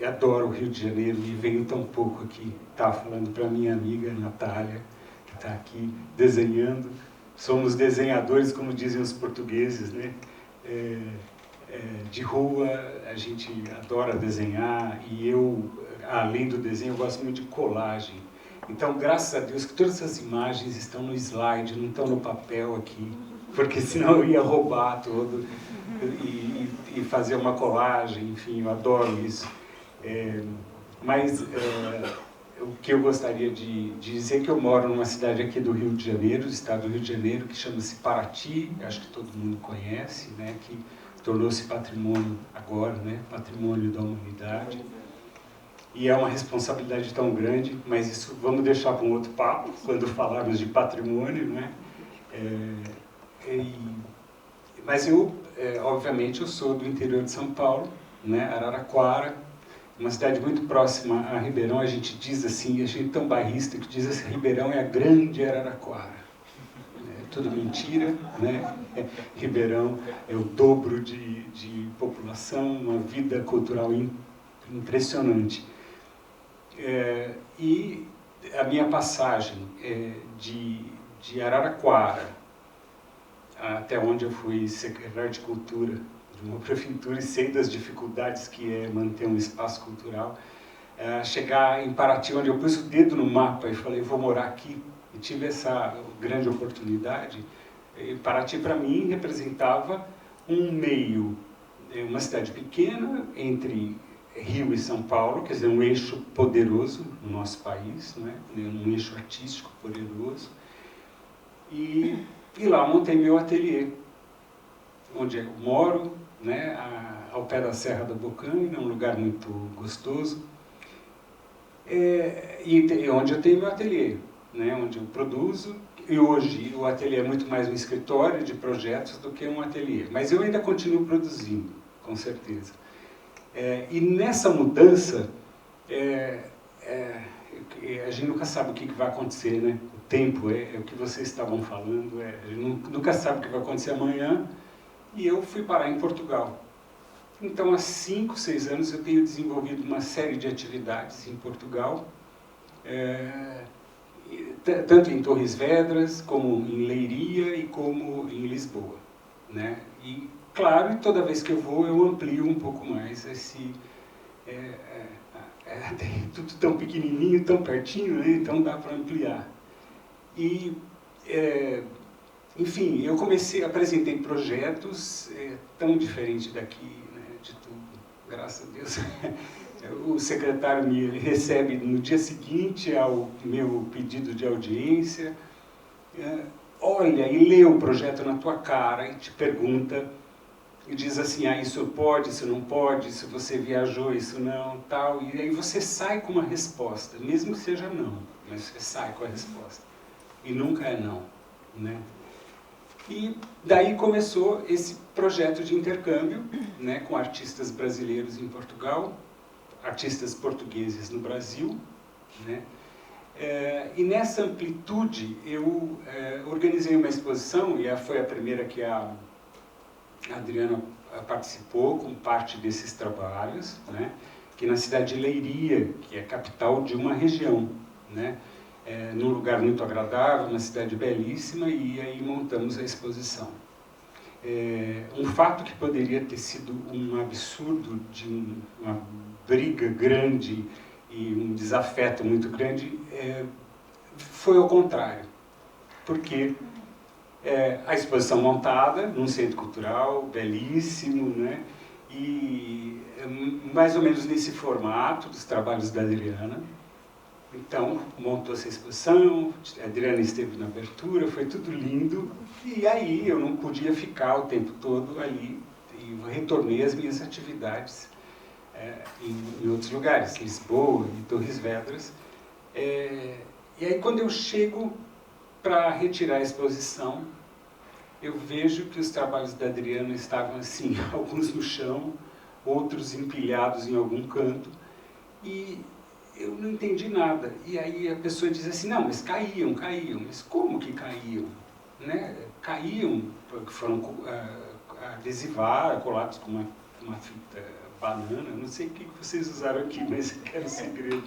adoro o Rio de Janeiro e venho tão pouco aqui. Estava falando para minha amiga Natália, que está aqui desenhando. Somos desenhadores, como dizem os portugueses, né? De rua, a gente adora desenhar e eu, além do desenho, eu gosto muito de colagem. Então, graças a Deus que todas essas imagens estão no slide, não estão no papel aqui, porque senão eu ia roubar todo e fazer uma colagem, enfim, eu adoro isso. Mas o que eu gostaria de dizer é que eu moro numa cidade aqui do Rio de Janeiro, do estado do Rio de Janeiro, que chama-se Paraty, acho que todo mundo conhece, né, que tornou-se patrimônio agora, né, patrimônio da humanidade. E é uma responsabilidade tão grande, mas isso vamos deixar para um outro papo, quando falarmos de patrimônio, né? Mas eu, obviamente, eu sou do interior de São Paulo, né, Araraquara, uma cidade muito próxima a Ribeirão. A gente diz assim, a gente é tão bairrista que diz assim, Ribeirão é a grande Araraquara. Tudo mentira, né? Ribeirão é o dobro de população, uma vida cultural impressionante. E a minha passagem de Araraquara até onde eu fui secretário de Cultura de uma prefeitura e sei das dificuldades que é manter um espaço cultural, chegar em Paraty, onde eu pus o dedo no mapa e falei, vou morar aqui, e tive essa grande oportunidade. Paraty, para mim, representava um meio, uma cidade pequena, entre Rio e São Paulo, quer dizer, um eixo poderoso no nosso país, né? Um eixo artístico poderoso. E lá montei meu ateliê, onde eu moro, né? Ao pé da Serra da Bocaina, um lugar muito gostoso. E onde eu tenho meu ateliê, né? Onde eu produzo. E hoje o ateliê é muito mais um escritório de projetos do que um ateliê. Mas eu ainda continuo produzindo, com certeza. E nessa mudança, a gente nunca sabe o que vai acontecer, né? O tempo é o que vocês estavam falando, a gente nunca sabe o que vai acontecer amanhã. E eu fui parar em Portugal. Então, há 5, 6 anos eu tenho desenvolvido uma série de atividades em Portugal, tanto em Torres Vedras, como em Leiria e como em Lisboa, né? E, claro, toda vez que eu vou, eu amplio um pouco mais esse... tudo tão pequenininho, tão pertinho, né? Então dá para ampliar. E, enfim, eu apresentei projetos tão diferentes daqui, né? De tudo, graças a Deus. O secretário me recebe no dia seguinte ao meu pedido de audiência, olha e lê o projeto na tua cara e te pergunta, e diz assim, isso pode, isso não pode, se você viajou, isso não, tal. E aí você sai com uma resposta, mesmo que seja não, mas você sai com a resposta. E nunca é não, né? E daí começou esse projeto de intercâmbio, né, com artistas brasileiros em Portugal. artistas portugueses no Brasil, né? E nessa amplitude eu organizei uma exposição, e foi a primeira que a Adriana participou com parte desses trabalhos, né? Que na cidade de Leiria, que é capital de uma região, né? Num lugar muito agradável, uma cidade belíssima, e aí montamos a exposição. Um fato que poderia ter sido um absurdo, de uma briga grande e um desafeto muito grande, foi ao contrário, porque a exposição montada num centro cultural belíssimo, né? E mais ou menos nesse formato dos trabalhos da Adriana. Então, montou essa exposição, a Adriana esteve na abertura, foi tudo lindo, e aí eu não podia ficar o tempo todo ali, e retornei às minhas atividades em outros lugares, Lisboa e Torres Vedras. E aí, quando eu chego para retirar a exposição, eu vejo que os trabalhos da Adriana estavam assim, alguns no chão, outros empilhados em algum canto, e eu não entendi nada. E aí a pessoa diz assim, não, mas caíam. Mas como que caíam? Né? Caíam, porque foram adesivar, colados com uma fita banana, não sei o que vocês usaram aqui, mas era um segredo.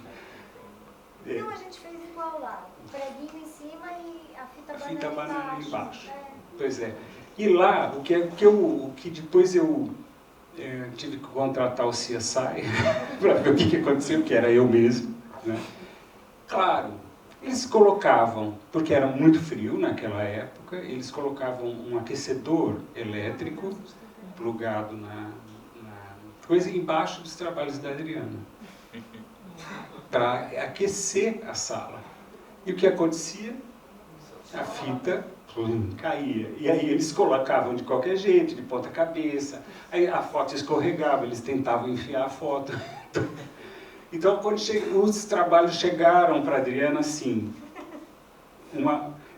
Não, a gente fez igual lá, o preguinho em cima e a fita banana embaixo. Pois é. E lá, o que depois eu tive que contratar o CSI para ver o que aconteceu, que era eu mesmo, né? Claro, eles colocavam, porque era muito frio naquela época, eles colocavam um aquecedor elétrico plugado na coisa embaixo dos trabalhos da Adriana, para aquecer a sala. E o que acontecia? A fita caía. E aí eles colocavam de qualquer jeito, de ponta cabeça. Aí a foto escorregava, eles tentavam enfiar a foto. Então, quando os trabalhos chegaram para a Adriana, assim,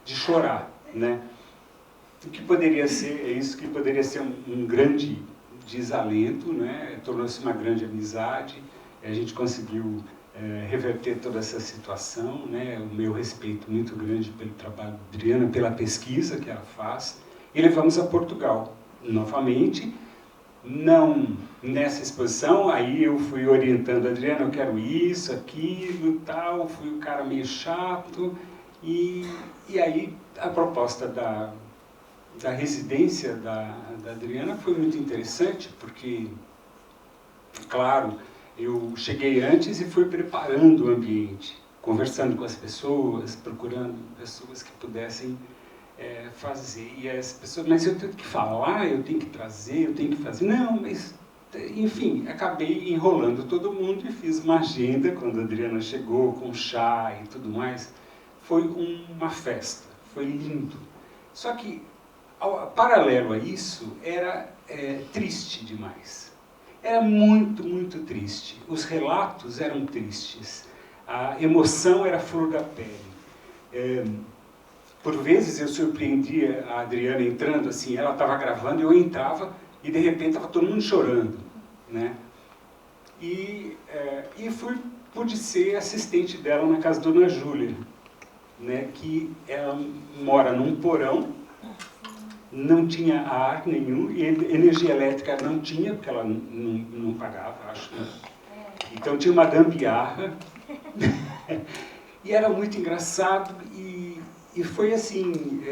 de chorar, né? O que poderia ser, isso que poderia ser um grande desalento, né? Tornou-se uma grande amizade. A gente conseguiu reverter toda essa situação, né? O meu respeito muito grande pelo trabalho da Adriana, pela pesquisa que ela faz, e levamos a Portugal novamente, não nessa exposição. Aí eu fui orientando a Adriana, eu quero isso, aquilo, tal, fui um cara meio chato, e aí a proposta da residência da Adriana foi muito interessante, porque, claro, eu cheguei antes e fui preparando o ambiente, conversando com as pessoas, procurando pessoas que pudessem fazer. E as pessoas, mas eu tenho que falar, eu tenho que trazer, eu tenho que fazer. Não, mas, enfim, acabei enrolando todo mundo e fiz uma agenda quando a Adriana chegou, com chá e tudo mais. Foi uma festa, foi lindo. Só que, paralelo a isso, era triste demais. Era muito, muito triste. Os relatos eram tristes. A emoção era flor da pele. Por vezes eu surpreendia a Adriana entrando, assim, ela estava gravando, eu entrava e de repente estava todo mundo chorando, né? E pude ser assistente dela na casa da Dona Júlia, né? Que ela mora num porão, não tinha ar nenhum, e energia elétrica não tinha, porque ela não pagava, acho. Né? Então tinha uma gambiarra, e era muito engraçado, e foi assim,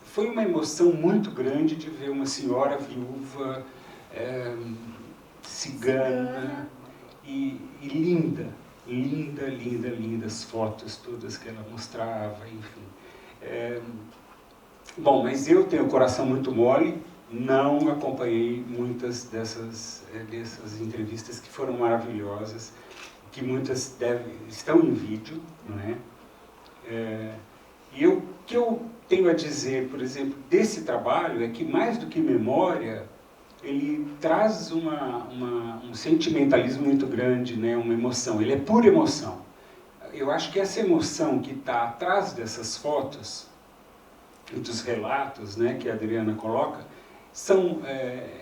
foi uma emoção muito grande de ver uma senhora viúva, cigana, e linda, as fotos todas que ela mostrava, enfim. Bom, mas eu tenho o coração muito mole, não acompanhei muitas dessas entrevistas que foram maravilhosas, que muitas estão em vídeo, não é? E o que eu tenho a dizer, por exemplo, desse trabalho é que, mais do que memória, ele traz um sentimentalismo muito grande, né? Uma emoção, ele é pura emoção. Eu acho que essa emoção que está atrás dessas fotos, dos relatos, né, que a Adriana coloca,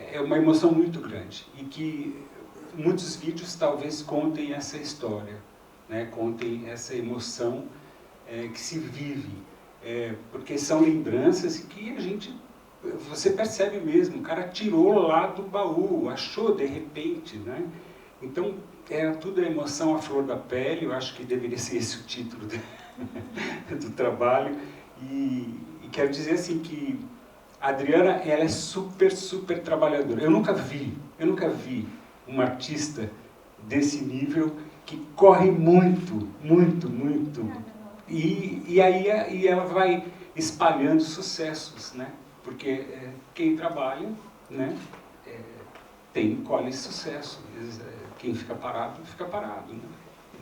é uma emoção muito grande, e que muitos vídeos talvez contem essa história, né? Contem essa emoção que se vive, porque são lembranças que você percebe mesmo, o cara tirou lá do baú, achou de repente, né? Então, tudo é emoção à flor da pele. Eu acho que deveria ser esse o título do trabalho. E quero dizer assim que a Adriana, ela é super, super trabalhadora. Eu nunca vi uma artista desse nível que corre muito, muito, muito. E aí ela vai espalhando sucessos, né? Porque quem trabalha, né, colhe sucesso. Quem fica parado,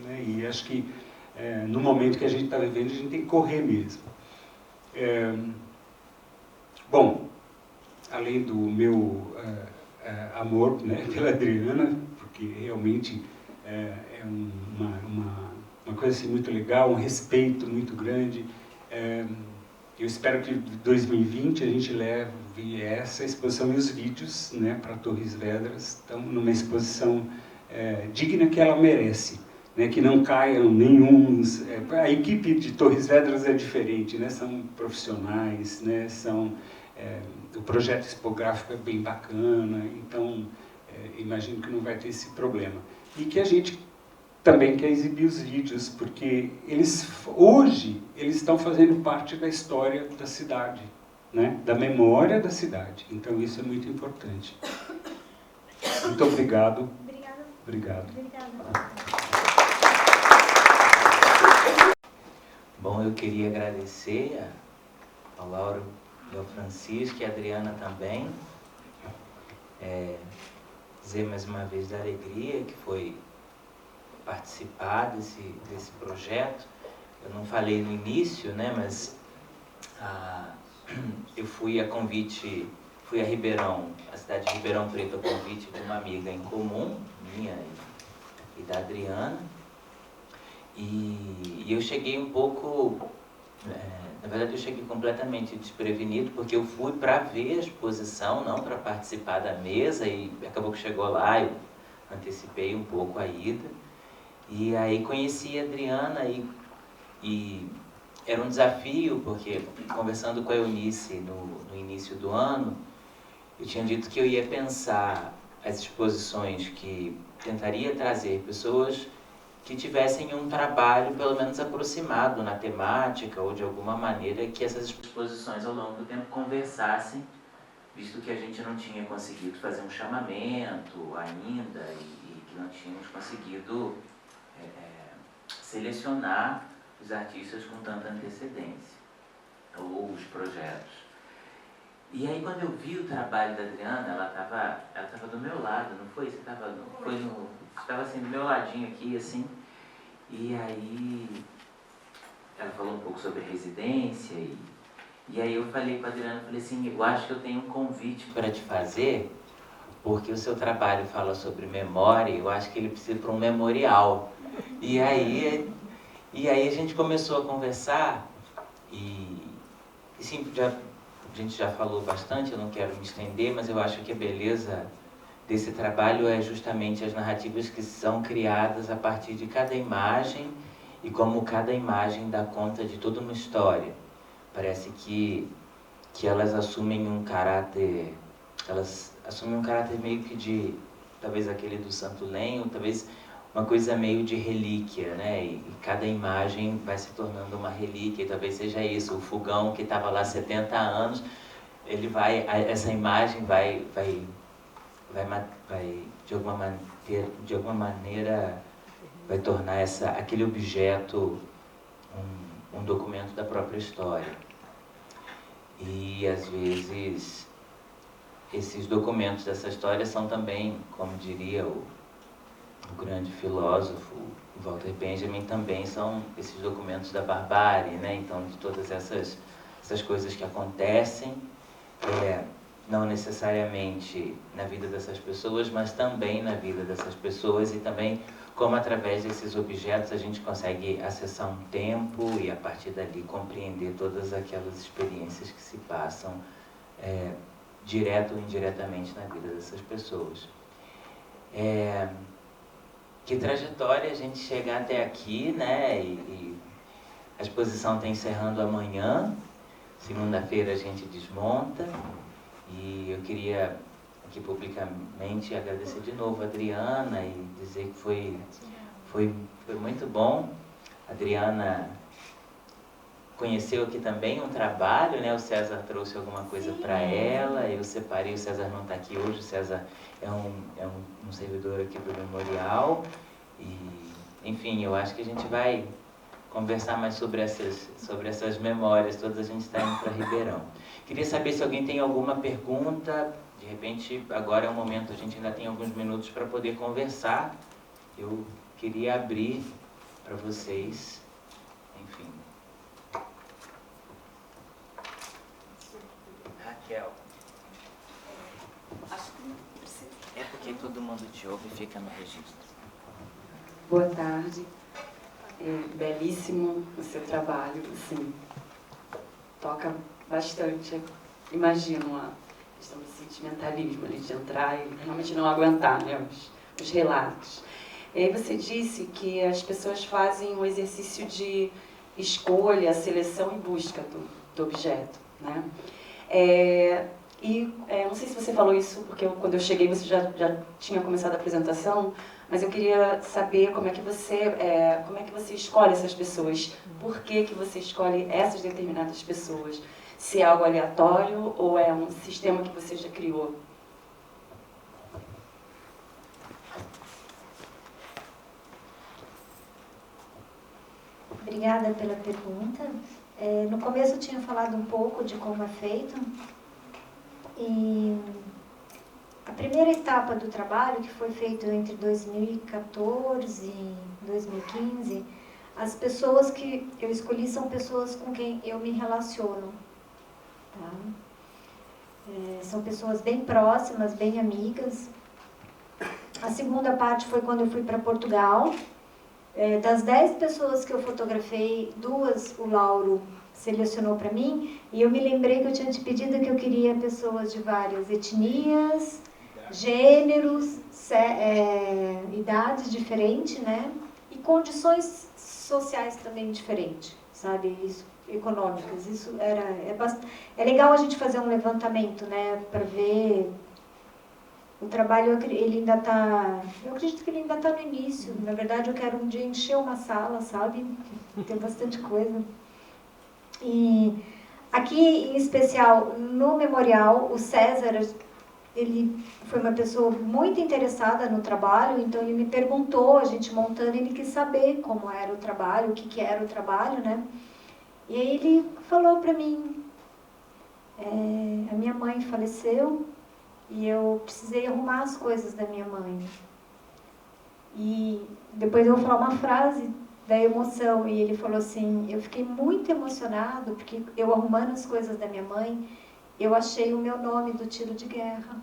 né? E acho que no momento que a gente está vivendo, a gente tem que correr mesmo. Bom, além do meu amor, né, pela Adriana, porque realmente é uma coisa assim, muito legal, um respeito muito grande. Eu espero que em 2020 a gente leve essa exposição e os vídeos, né, para Torres Vedras. Estamos numa exposição digna que ela merece, né, que não caiam nenhuns. A equipe de Torres Vedras é diferente, né, são profissionais, né, o projeto expográfico é bem bacana, então imagino que não vai ter esse problema. E que a gente também quer exibir os vídeos, porque hoje eles estão fazendo parte da história da cidade, né? Da memória da cidade. Então isso é muito importante. Muito obrigado. Obrigado. Bom, eu queria agradecer ao Lauro e ao Francisco e a Adriana também. Dizer mais uma vez da alegria que foi participar desse projeto. Eu não falei no início, né, mas eu fui a Ribeirão, a cidade de Ribeirão Preto, a convite de uma amiga em comum, minha e da Adriana, e eu cheguei um pouco, na verdade eu cheguei completamente desprevenido, porque eu fui para ver a exposição, não para participar da mesa, e acabou que chegou lá, eu antecipei um pouco a ida. E aí conheci a Adriana e era um desafio, porque conversando com a Eunice no início do ano, eu tinha dito que eu ia pensar as exposições que tentaria trazer pessoas que tivessem um trabalho pelo menos aproximado na temática ou de alguma maneira que essas exposições ao longo do tempo conversassem, visto que a gente não tinha conseguido fazer um chamamento ainda e que não tínhamos conseguido selecionar os artistas com tanta antecedência, ou os projetos. E aí quando eu vi o trabalho da Adriana, ela estava do meu lado, não foi? Você estava assim, do meu ladinho aqui, assim, e aí ela falou um pouco sobre residência, e aí eu falei com a Adriana, falei assim, eu acho que eu tenho um convite para te fazer, porque o seu trabalho fala sobre memória, eu acho que ele precisa para um memorial. E aí a gente começou a conversar e sim, a gente já falou bastante, eu não quero me estender, mas eu acho que a beleza desse trabalho é justamente as narrativas que são criadas a partir de cada imagem e como cada imagem dá conta de toda uma história. Parece que elas assumem um caráter, meio que talvez aquele do Santo Lenho, talvez uma coisa meio de relíquia, né? E cada imagem vai se tornando uma relíquia, e talvez seja isso, o fogão que estava lá 70 anos, essa imagem vai de alguma maneira vai tornar aquele objeto um documento da própria história. E às vezes esses documentos dessa história são também, como diria o grande filósofo Walter Benjamin, também são esses documentos da barbárie, né? Então, de todas essas coisas que acontecem, não necessariamente na vida dessas pessoas, mas também na vida dessas pessoas, e também como através desses objetos a gente consegue acessar um tempo e a partir dali compreender todas aquelas experiências que se passam direto ou indiretamente na vida dessas pessoas. Que trajetória a gente chegar até aqui, né? E a exposição está encerrando amanhã. Segunda-feira a gente desmonta. E eu queria aqui publicamente agradecer de novo a Adriana e dizer que foi muito bom. A Adriana conheceu aqui também um trabalho, né? O César trouxe alguma coisa para ela, eu separei, o César não está aqui hoje, o César é um servidor aqui do Memorial. E, enfim, eu acho que a gente vai conversar mais sobre essas memórias, todas a gente está indo para Ribeirão. Queria saber se alguém tem alguma pergunta, de repente agora é o momento, a gente ainda tem alguns minutos para poder conversar. Eu queria abrir para vocês, enfim. Raquel. Acho que não precisa. É porque todo mundo te ouve e fica no registro. Boa tarde. Belíssimo o seu trabalho, assim, toca bastante. Imagino a questão do sentimentalismo, ali, de entrar e realmente não aguentar, né, os relatos. E aí você disse que as pessoas fazem o exercício de escolha, seleção e busca do objeto, né? Não sei se você falou isso, porque quando eu cheguei você já tinha começado a apresentação, mas eu queria saber como é que você escolhe essas pessoas, por que você escolhe essas determinadas pessoas, se é algo aleatório ou é um sistema que você já criou. Obrigada pela pergunta. No começo eu tinha falado um pouco de como é feito. E a primeira etapa do trabalho, que foi feito entre 2014 e 2015, as pessoas que eu escolhi são pessoas com quem eu me relaciono. Tá? São pessoas bem próximas, bem amigas. A segunda parte foi quando eu fui para Portugal. Das 10 pessoas que eu fotografei, 2 o Lauro selecionou para mim, e eu me lembrei que eu tinha te pedido que eu queria pessoas de várias etnias, gêneros, idades diferentes, né? E condições sociais também diferentes, sabe? Isso, econômicas. Isso é legal a gente fazer um levantamento, né? Para ver o trabalho. Ele ainda tá, eu acredito que ele ainda está no início. Na verdade, eu quero um dia encher uma sala, sabe? Tem bastante coisa. E aqui, em especial, no Memorial, o César, ele foi uma pessoa muito interessada no trabalho, então ele me perguntou, a gente montando, ele quis saber como era o trabalho, o que era o trabalho, né? E aí ele falou para mim, a minha mãe faleceu e eu precisei arrumar as coisas da minha mãe. E depois eu vou falar uma frase da emoção, e ele falou assim, eu fiquei muito emocionado, porque eu arrumando as coisas da minha mãe, eu achei o meu nome do tiro de guerra.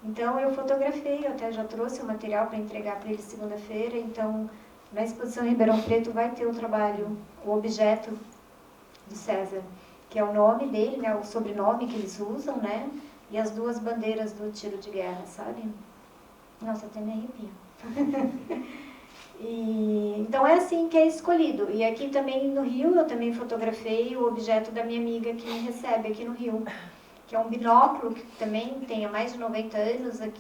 Então eu fotografei, eu até já trouxe o material para entregar para ele segunda-feira, então na exposição Ribeirão Preto vai ter o trabalho, o objeto do César, que é o nome dele, né, o sobrenome que eles usam, né, e as 2 bandeiras do tiro de guerra, sabe? Nossa, até me arrepio. Então é assim que é escolhido. E aqui também no Rio, eu também fotografei o objeto da minha amiga que me recebe aqui no Rio, que é um binóculo que também tem há mais de 90 anos, aqui,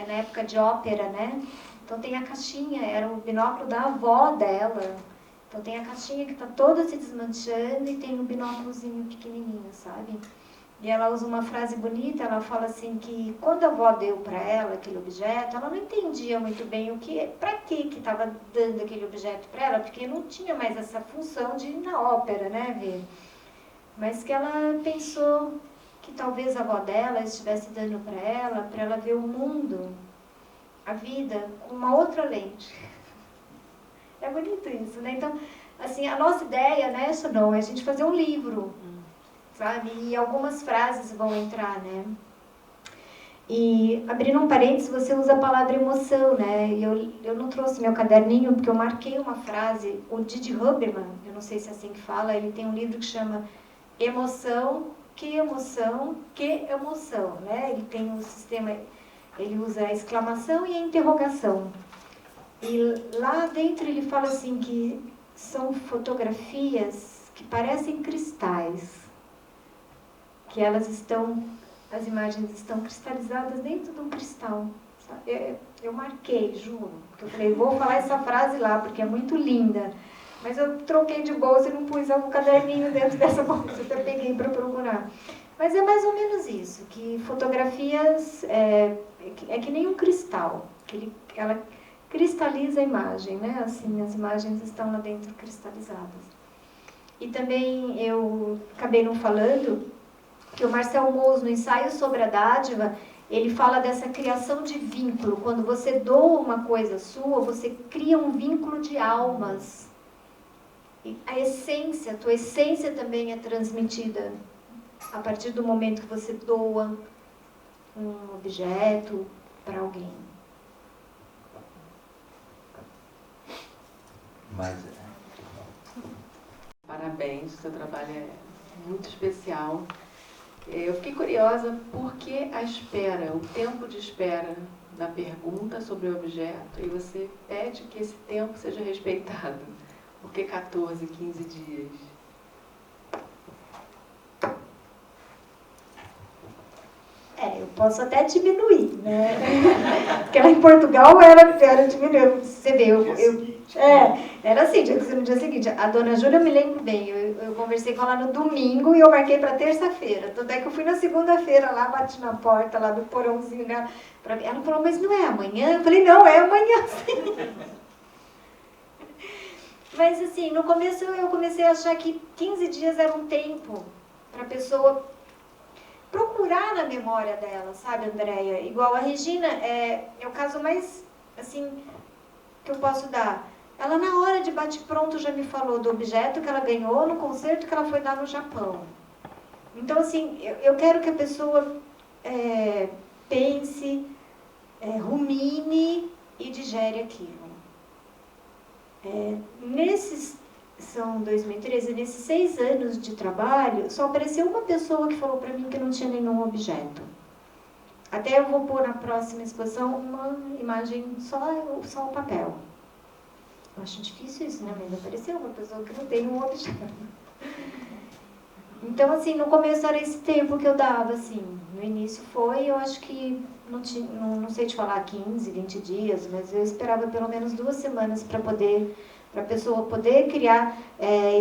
na época de ópera, né? Então tem a caixinha, era o binóculo da avó dela. Então tem a caixinha que está toda se desmanchando e tem um binóculozinho pequenininho, sabe? E ela usa uma frase bonita, ela fala assim que quando a avó deu para ela aquele objeto, ela não entendia muito bem para que estava dando aquele objeto para ela, porque não tinha mais essa função de ir na ópera, né, ver. Mas que ela pensou que talvez a avó dela estivesse dando para ela ver o mundo, a vida, com uma outra lente. É bonito isso, né? Então, assim, a nossa ideia, né, Shannon, é a gente fazer um livro, sabe? E algumas frases vão entrar, né? E, abrindo um parênteses, você usa a palavra emoção, né? E eu não trouxe meu caderninho, porque eu marquei uma frase. O Didi Huberman, eu não sei se é assim que fala, ele tem um livro que chama Emoção, que emoção, que emoção, né? Ele tem um sistema Ele usa a exclamação e a interrogação. E lá dentro ele fala assim que são fotografias que parecem cristais, que elas estão, as imagens estão cristalizadas dentro de um cristal. Eu marquei, juro, porque eu falei, vou falar essa frase lá, porque é muito linda. Mas eu troquei de bolsa e não pus o caderninho dentro dessa bolsa, até peguei para procurar. Mas é mais ou menos isso, que fotografias é que nem um cristal, que ela cristaliza a imagem, né? Assim, as imagens estão lá dentro cristalizadas. E também eu acabei não falando que o Marcel Mauss, no ensaio sobre a dádiva, ele fala dessa criação de vínculo. Quando você doa uma coisa sua, você cria um vínculo de almas. E a essência, a tua essência também é transmitida a partir do momento que você doa um objeto para alguém. Mas Parabéns, seu trabalho é muito especial. Eu fiquei curiosa por que a espera, o tempo de espera da pergunta sobre o objeto, e você pede que esse tempo seja respeitado. Por que 14, 15 dias? Eu posso até diminuir, né? Porque lá em Portugal era diminuir. Você vê, era assim, tinha que ser no dia seguinte. A dona Júlia, eu me lembro bem, eu conversei com ela no domingo e eu marquei para terça-feira. Tanto é que eu fui na segunda-feira lá, bati na porta lá do porãozinho dela. Ela falou, mas não é amanhã? Eu falei, não, é amanhã sim. Mas assim, no começo eu comecei a achar que 15 dias era um tempo para a pessoa procurar na memória dela, sabe, Andréia? Igual a Regina, é o caso mais, assim, que eu posso dar. Ela, na hora de bate-pronto, já me falou do objeto que ela ganhou no concerto que ela foi dar no Japão. Então, assim, eu quero que a pessoa pense, rumine e digere aquilo. São 2013, nesses 6 anos de trabalho, só apareceu uma pessoa que falou para mim que não tinha nenhum objeto. Até eu vou pôr na próxima exposição uma imagem, só o papel. Eu acho difícil isso, né? Mas apareceu uma pessoa que não tem um objeto. Então, assim, no começo era esse tempo que eu dava, assim. No início foi, eu acho que, não sei te falar 15, 20 dias, mas eu esperava pelo menos 2 semanas para a pessoa poder criar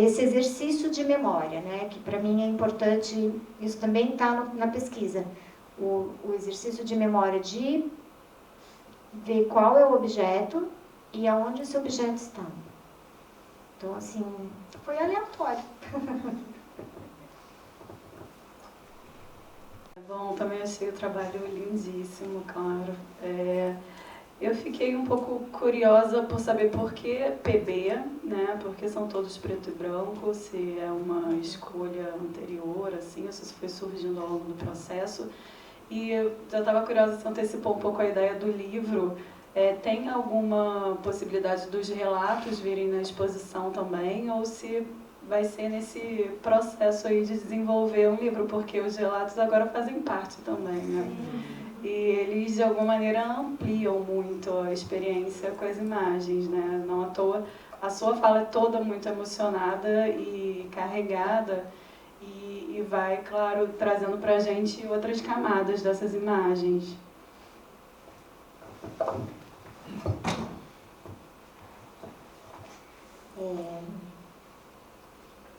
esse exercício de memória, né? Que para mim é importante, isso também está na pesquisa. O exercício de memória de ver qual é o objeto e aonde esse objeto está. Então, assim, foi aleatório. Bom, também achei o trabalho lindíssimo, claro. Eu fiquei um pouco curiosa por saber por que PB, né? Porque são todos preto e branco, se é uma escolha anterior, assim, se foi surgindo ao longo do processo. E eu já estava curiosa, se antecipou um pouco a ideia do livro. Tem alguma possibilidade dos relatos virem na exposição também, ou se vai ser nesse processo aí de desenvolver um livro, porque os relatos agora fazem parte também, né? E eles, de alguma maneira, ampliam muito a experiência com as imagens, né? Não à toa, a sua fala é toda muito emocionada e carregada e vai, claro, trazendo pra gente outras camadas dessas imagens.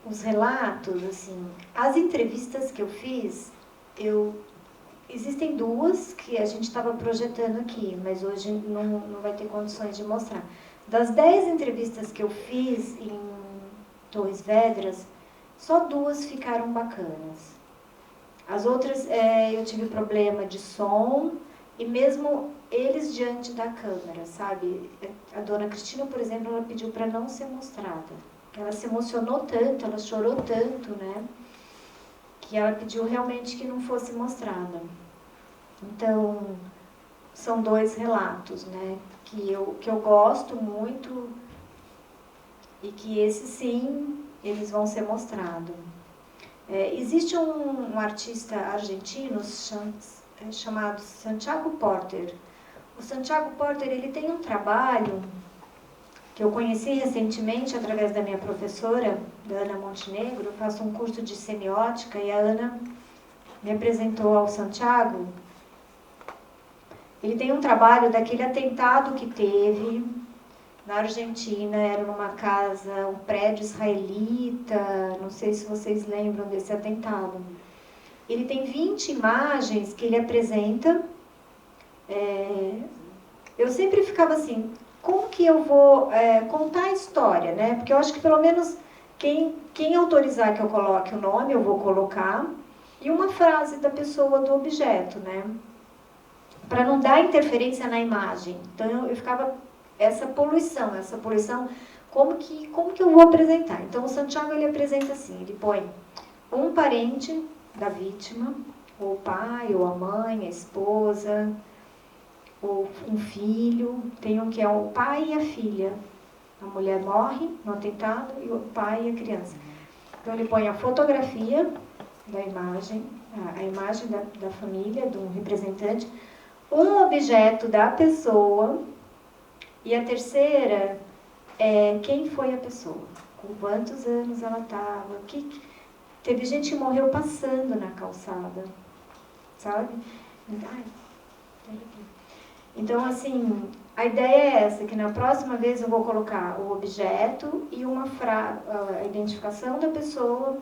Os relatos, assim, as entrevistas que eu fiz, existem 2 que a gente estava projetando aqui, mas hoje não vai ter condições de mostrar. Das 10 entrevistas que eu fiz em Torres Vedras, só 2 ficaram bacanas. As outras, eu tive problema de som e mesmo eles diante da câmera, sabe? A dona Cristina, por exemplo, ela pediu para não ser mostrada. Ela se emocionou tanto, ela chorou tanto, né? Que ela pediu realmente que não fosse mostrada. Então, são 2 relatos, né? Que eu gosto muito e que esses sim, eles vão ser mostrados. Existe um artista argentino chamado Santiago Porter. O Santiago Porter, ele tem um trabalho que eu conheci recentemente através da minha professora, da Ana Montenegro. Eu faço um curso de semiótica e a Ana me apresentou ao Santiago. Ele tem um trabalho daquele atentado que teve na Argentina, era numa casa, um prédio israelita, não sei se vocês lembram desse atentado. Ele tem 20 imagens que ele apresenta. Eu sempre ficava assim, como que eu vou contar a história, né? Porque eu acho que pelo menos quem autorizar que eu coloque o nome, eu vou colocar, e uma frase da pessoa, do objeto, né? Para não dar interferência na imagem. Então eu ficava, essa poluição, como que eu vou apresentar? Então o Santiago, ele apresenta assim, ele põe um parente da vítima, ou o pai, ou a mãe, a esposa, ou um filho, tem um que é o pai e a filha. A mulher morre no atentado e o pai e a criança. Então ele põe a fotografia da imagem, a imagem da família, do representante, um objeto da pessoa, e a terceira é quem foi a pessoa, com quantos anos ela estava, teve gente que morreu passando na calçada, sabe? Então, assim, a ideia é essa, que na próxima vez eu vou colocar o objeto e a identificação da pessoa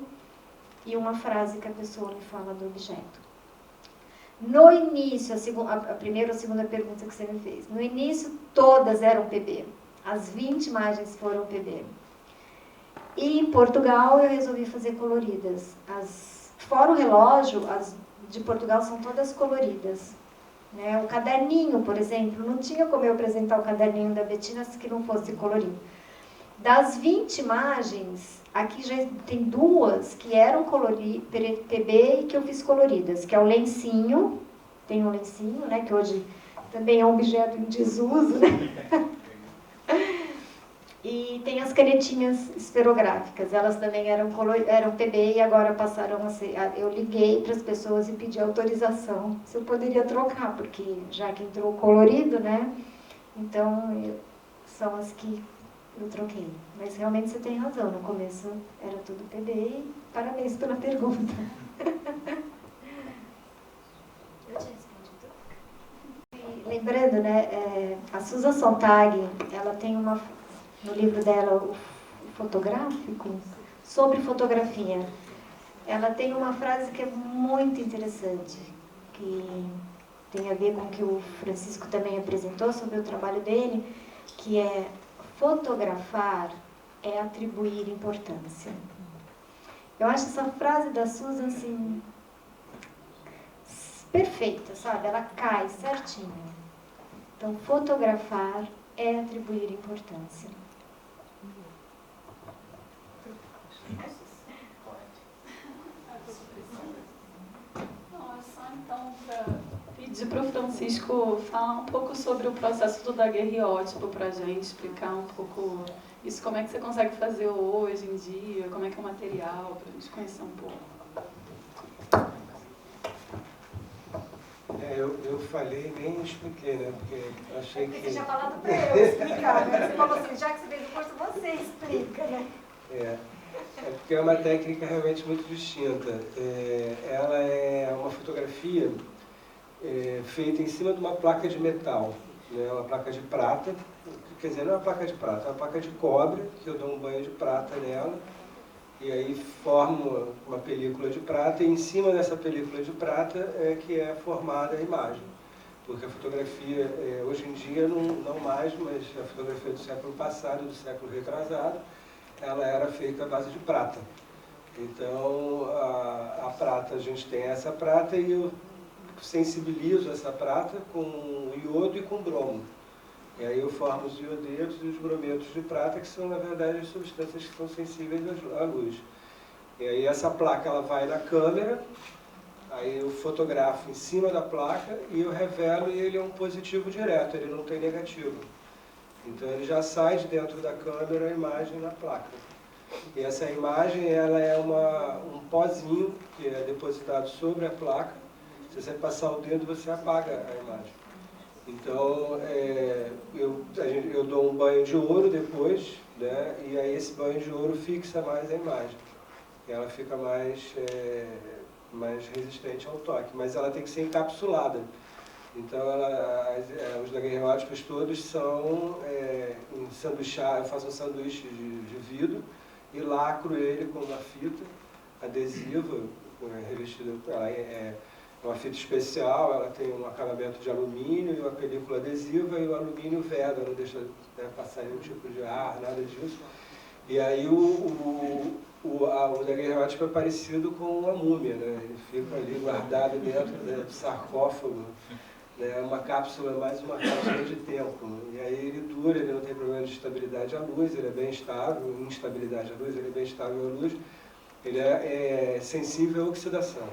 e uma frase que a pessoa me fala do objeto. No início, a primeira ou a segunda pergunta que você me fez, no início todas eram PB, as 20 imagens foram PB. E em Portugal eu resolvi fazer coloridas. Fora o relógio, as de Portugal são todas coloridas. Né? O caderninho, por exemplo, não tinha como eu apresentar o caderninho da Bettina se que não fosse colorido. Das 20 imagens, aqui já tem 2 que eram PB e que eu fiz coloridas, que é o lencinho, tem um lencinho, né, que hoje também é um objeto em desuso, né? E tem as canetinhas esferográficas, elas também eram PB e agora passaram a ser... Eu liguei para as pessoas e pedi autorização se eu poderia trocar, porque já que entrou colorido, né? Então, são as que eu troquei. Mas realmente você tem razão, no começo era tudo PB e parabéns pela pergunta. Eu te respondi tudo. Lembrando, né, a Susan Sontag, ela tem no livro dela, o fotográfico, sobre fotografia. Ela tem uma frase que é muito interessante, que tem a ver com o que o Francisco também apresentou sobre o trabalho dele, que é: fotografar é atribuir importância. Eu acho essa frase da Susan, assim, perfeita, sabe? Ela cai certinho. Então, fotografar é atribuir importância. Só então para pedir para o Francisco falar um pouco sobre o processo do daguerreótipo para a gente, explicar um pouco isso, como é que você consegue fazer hoje em dia, como é que é o material, para a gente conhecer um pouco. Eu falei e nem expliquei, né? Porque achei que... Você tinha falado para eu explicar, né? Você falou assim, já que você fez o curso, você explica, né? É porque é uma técnica realmente muito distinta. Ela é uma fotografia feita em cima de uma placa de metal, né? Uma placa de prata, quer dizer, não é uma placa de prata, é uma placa de cobre, que eu dou um banho de prata nela, e aí formo uma película de prata, e em cima dessa película de prata é que é formada a imagem. Porque a fotografia, hoje em dia, não mais, mas a fotografia do século passado, do século retrasado, ela era feita à base de prata. Então, a prata, a gente tem essa prata e eu sensibilizo essa prata com iodo e com bromo. E aí eu formo os iodetos e os brometos de prata, que são, na verdade, as substâncias que são sensíveis à luz. E aí essa placa, ela vai na câmera, aí eu fotografo em cima da placa e eu revelo, e ele é um positivo direto, ele não tem negativo. Então ele já sai de dentro da câmera a imagem na placa. E essa imagem, ela é um pozinho que é depositado sobre a placa, Se você passar o dedo, você apaga a imagem. Então, eu dou um banho de ouro depois, né? E aí esse banho de ouro fixa mais a imagem. E ela fica mais resistente ao toque, mas ela tem que ser encapsulada. Então, os daguerreótipos todos são ensanduichados. Eu faço um sanduíche de vidro e lacro ele com uma fita adesiva, revestida. Ela é uma fita especial, ela tem um acabamento de alumínio e uma película adesiva, e o alumínio veda, não deixa passar nenhum tipo de ar, nada disso. E aí o daguerreótipo é parecido com uma múmia, né? Ele fica ali guardado dentro do sarcófago, né? Uma cápsula, mais uma cápsula de tempo. E aí ele dura, ele não tem problema de estabilidade à luz, ele é bem estável, instabilidade à luz, ele é bem estável à luz. Ele é sensível à oxidação,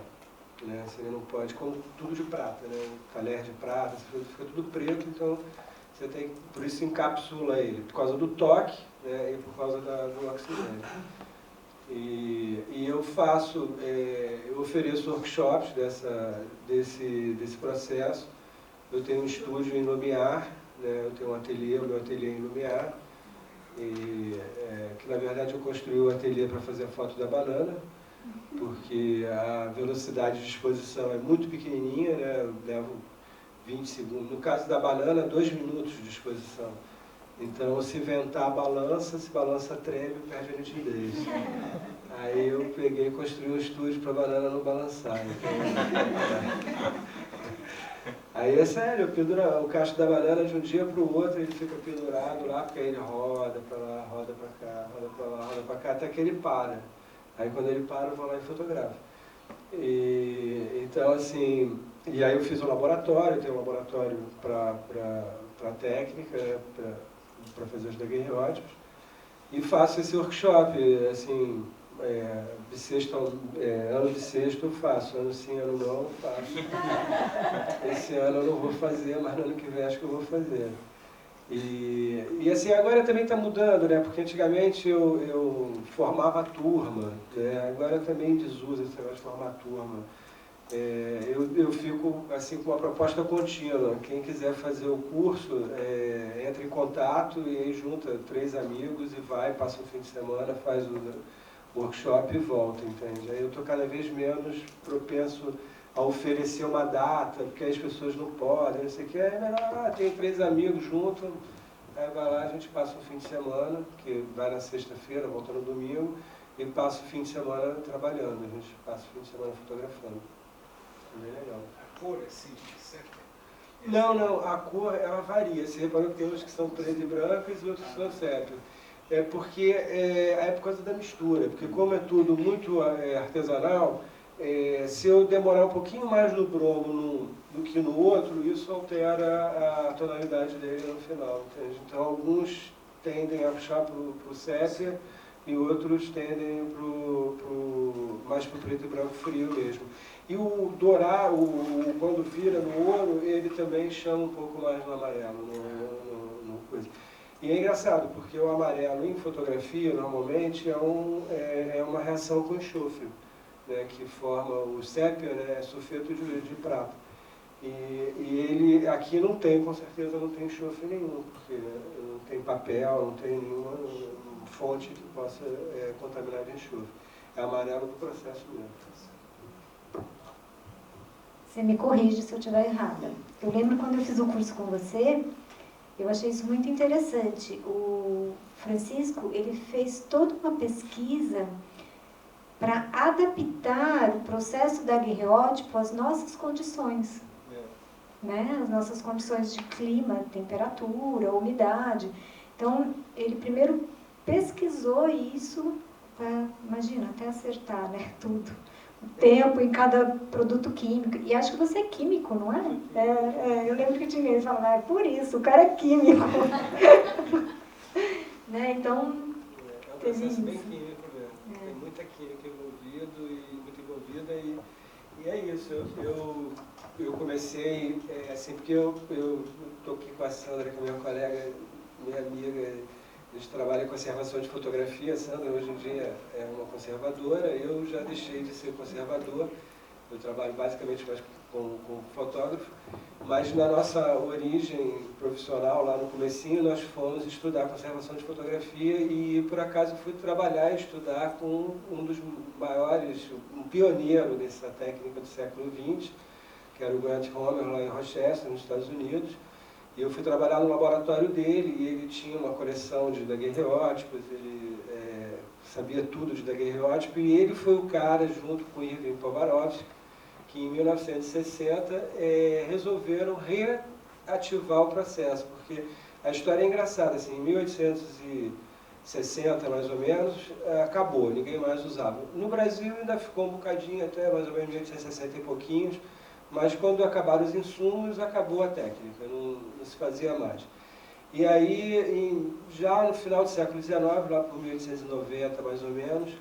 né? Você não pode, como tudo de prata, né? Talher de prata, fica tudo preto, então você tem, por isso encapsula ele, por causa do toque, né? E por causa do oxigênio. E eu faço, eu ofereço workshops desse processo. Eu tenho um estúdio em Lumiar, né? Eu tenho um ateliê, o meu ateliê em Lumiar, que na verdade eu construí o ateliê para fazer a foto da banana, porque a velocidade de exposição é muito pequenininha, né? Eu levo 20 segundos. No caso da banana, 2 minutos de exposição. Então, se ventar a balança, se balança treme, perde a nitidez. Aí eu peguei e construí um estúdio para a banana não balançar. Então, aí é sério, o cacho da banana de um dia para o outro, ele fica pendurado lá, porque aí ele roda para lá, roda para cá, roda para lá, roda para cá, até que ele para. Aí quando ele para, eu vou lá e fotografo. Então, assim, e aí eu fiz um laboratório, tenho um laboratório para técnica, para fazer os daguerreótipos, e faço esse workshop, assim, ano bissexto eu faço, ano sim, ano não eu faço. Esse ano eu não vou fazer, mas no ano que vem acho que eu vou fazer. E assim, agora também está mudando, né? Porque antigamente eu formava turma, né? Agora também desusa esse negócio de formar turma. Eu fico assim com uma proposta contínua. Quem quiser fazer o curso, entra em contato e aí junta 3 amigos e vai, passa um fim de semana, faz o workshop e volta, entende? Aí eu estou cada vez menos propenso a oferecer uma data, porque as pessoas não podem, não sei o que, é melhor, tem 3 amigos juntos, aí vai lá, a gente passa um fim de semana, que vai na sexta-feira, volta no domingo, e passa o fim de semana trabalhando, a gente passa o fim de semana fotografando. É bem legal. A cor é simples, certo? Não, a cor ela varia, você reparou que tem uns que são preto e branco e outros que são sépio. Porque é por causa da mistura, porque como é tudo muito artesanal, se eu demorar um pouquinho mais no bromo do que no outro, isso altera a tonalidade dele no final, entende? Então alguns tendem a puxar para o sépia e outros tendem mais para o preto e branco frio mesmo. E o dourar, quando vira no ouro, ele também chama um pouco mais no amarelo, no coisa. E é engraçado, porque o amarelo em fotografia, normalmente, é uma reação com enxofre, né, que forma o sépia, né, é sulfeto de prata. E ele aqui não tem, com certeza, não tem enxofre nenhum, porque não tem papel, não tem nenhuma fonte que possa contaminar de enxofre. É amarelo do processo mesmo. Você me corrige se eu estiver errada. Eu lembro quando eu fiz o curso com você, eu achei isso muito interessante. O Francisco, ele fez toda uma pesquisa para adaptar o processo daguerreótipo às nossas condições. Né? As nossas condições de clima, temperatura, umidade. Então, ele primeiro pesquisou isso para, imagina, até acertar, né, tudo. O tempo em cada produto químico. E acho que você é químico, não é? Eu lembro que tinha ele falando, é por isso, o cara é químico. Né? Então, é um processo bem químico mesmo. Tem muita química envolvida e é isso. Eu comecei, assim, porque eu estou aqui com a Sandra, que é minha colega, minha amiga, a gente trabalha em conservação de fotografia. A Sandra hoje em dia é uma conservadora, eu já deixei de ser conservador, eu trabalho basicamente mais como fotógrafo, mas na nossa origem profissional, lá no comecinho, nós fomos estudar conservação de fotografia e, por acaso, fui trabalhar e estudar com um dos maiores, um pioneiro dessa técnica do século XX, que era o Grant Homer, lá em Rochester, nos Estados Unidos. E eu fui trabalhar no laboratório dele e ele tinha uma coleção de daguerreótipos, ele sabia tudo de daguerreótipo, e ele foi o cara, junto com Irving Povarovsky, que em 1960 resolveram reativar o processo, porque a história é engraçada, assim, em 1860 mais ou menos, acabou, ninguém mais usava. No Brasil ainda ficou um bocadinho, até mais ou menos 1860 e pouquinhos, mas quando acabaram os insumos, acabou a técnica, não se fazia mais. E aí, já no final do século XIX, lá por 1890 mais ou menos,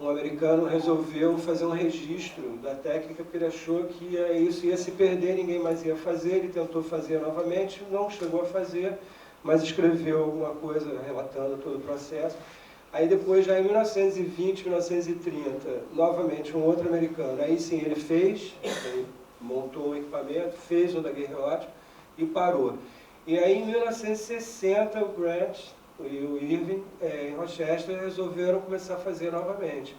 um americano resolveu fazer um registro da técnica, porque ele achou que isso ia se perder, ninguém mais ia fazer, ele tentou fazer novamente, não chegou a fazer, mas escreveu alguma coisa relatando todo o processo. Aí depois, já em 1920, 1930, novamente um outro americano, aí sim ele fez, ele montou um equipamento, fez um daguerreótipo e parou. E aí em 1960 o Grant e o Irving, em Rochester, resolveram começar a fazer novamente.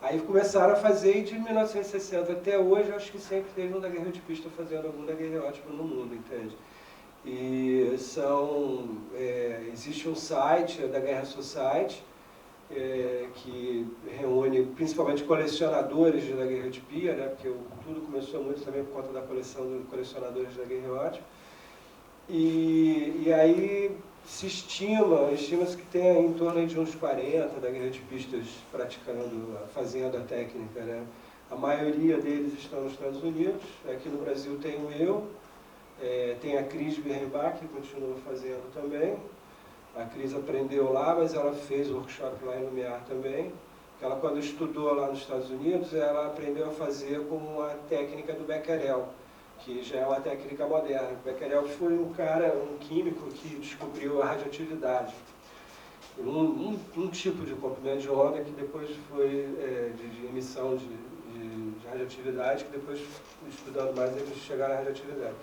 Aí começaram a fazer, e de 1960 até hoje, eu acho que sempre teve um daguerreotipista fazendo algum daguerreótipo no mundo, entende? E existe um site, a Daguerre Society, que reúne principalmente colecionadores de daguerreotipia, né, porque tudo começou muito também por conta da coleção de colecionadores de daguerreótipo. E aí estima-se que tem em torno de uns 40 daguerreotipistas fazendo a técnica, né? A maioria deles estão nos Estados Unidos, aqui no Brasil tenho eu, tem a Cris Birrenbach, que continua fazendo também. A Cris aprendeu lá, mas ela fez o workshop lá em Lumiar também. Ela, quando estudou lá nos Estados Unidos, ela aprendeu a fazer com a técnica do Becquerel, que já é uma técnica moderna. Becquerel foi um químico que descobriu a radioatividade. Um tipo de comprimento de onda que depois foi de emissão de radioatividade, que depois, estudando mais, eles chegaram à radioatividade.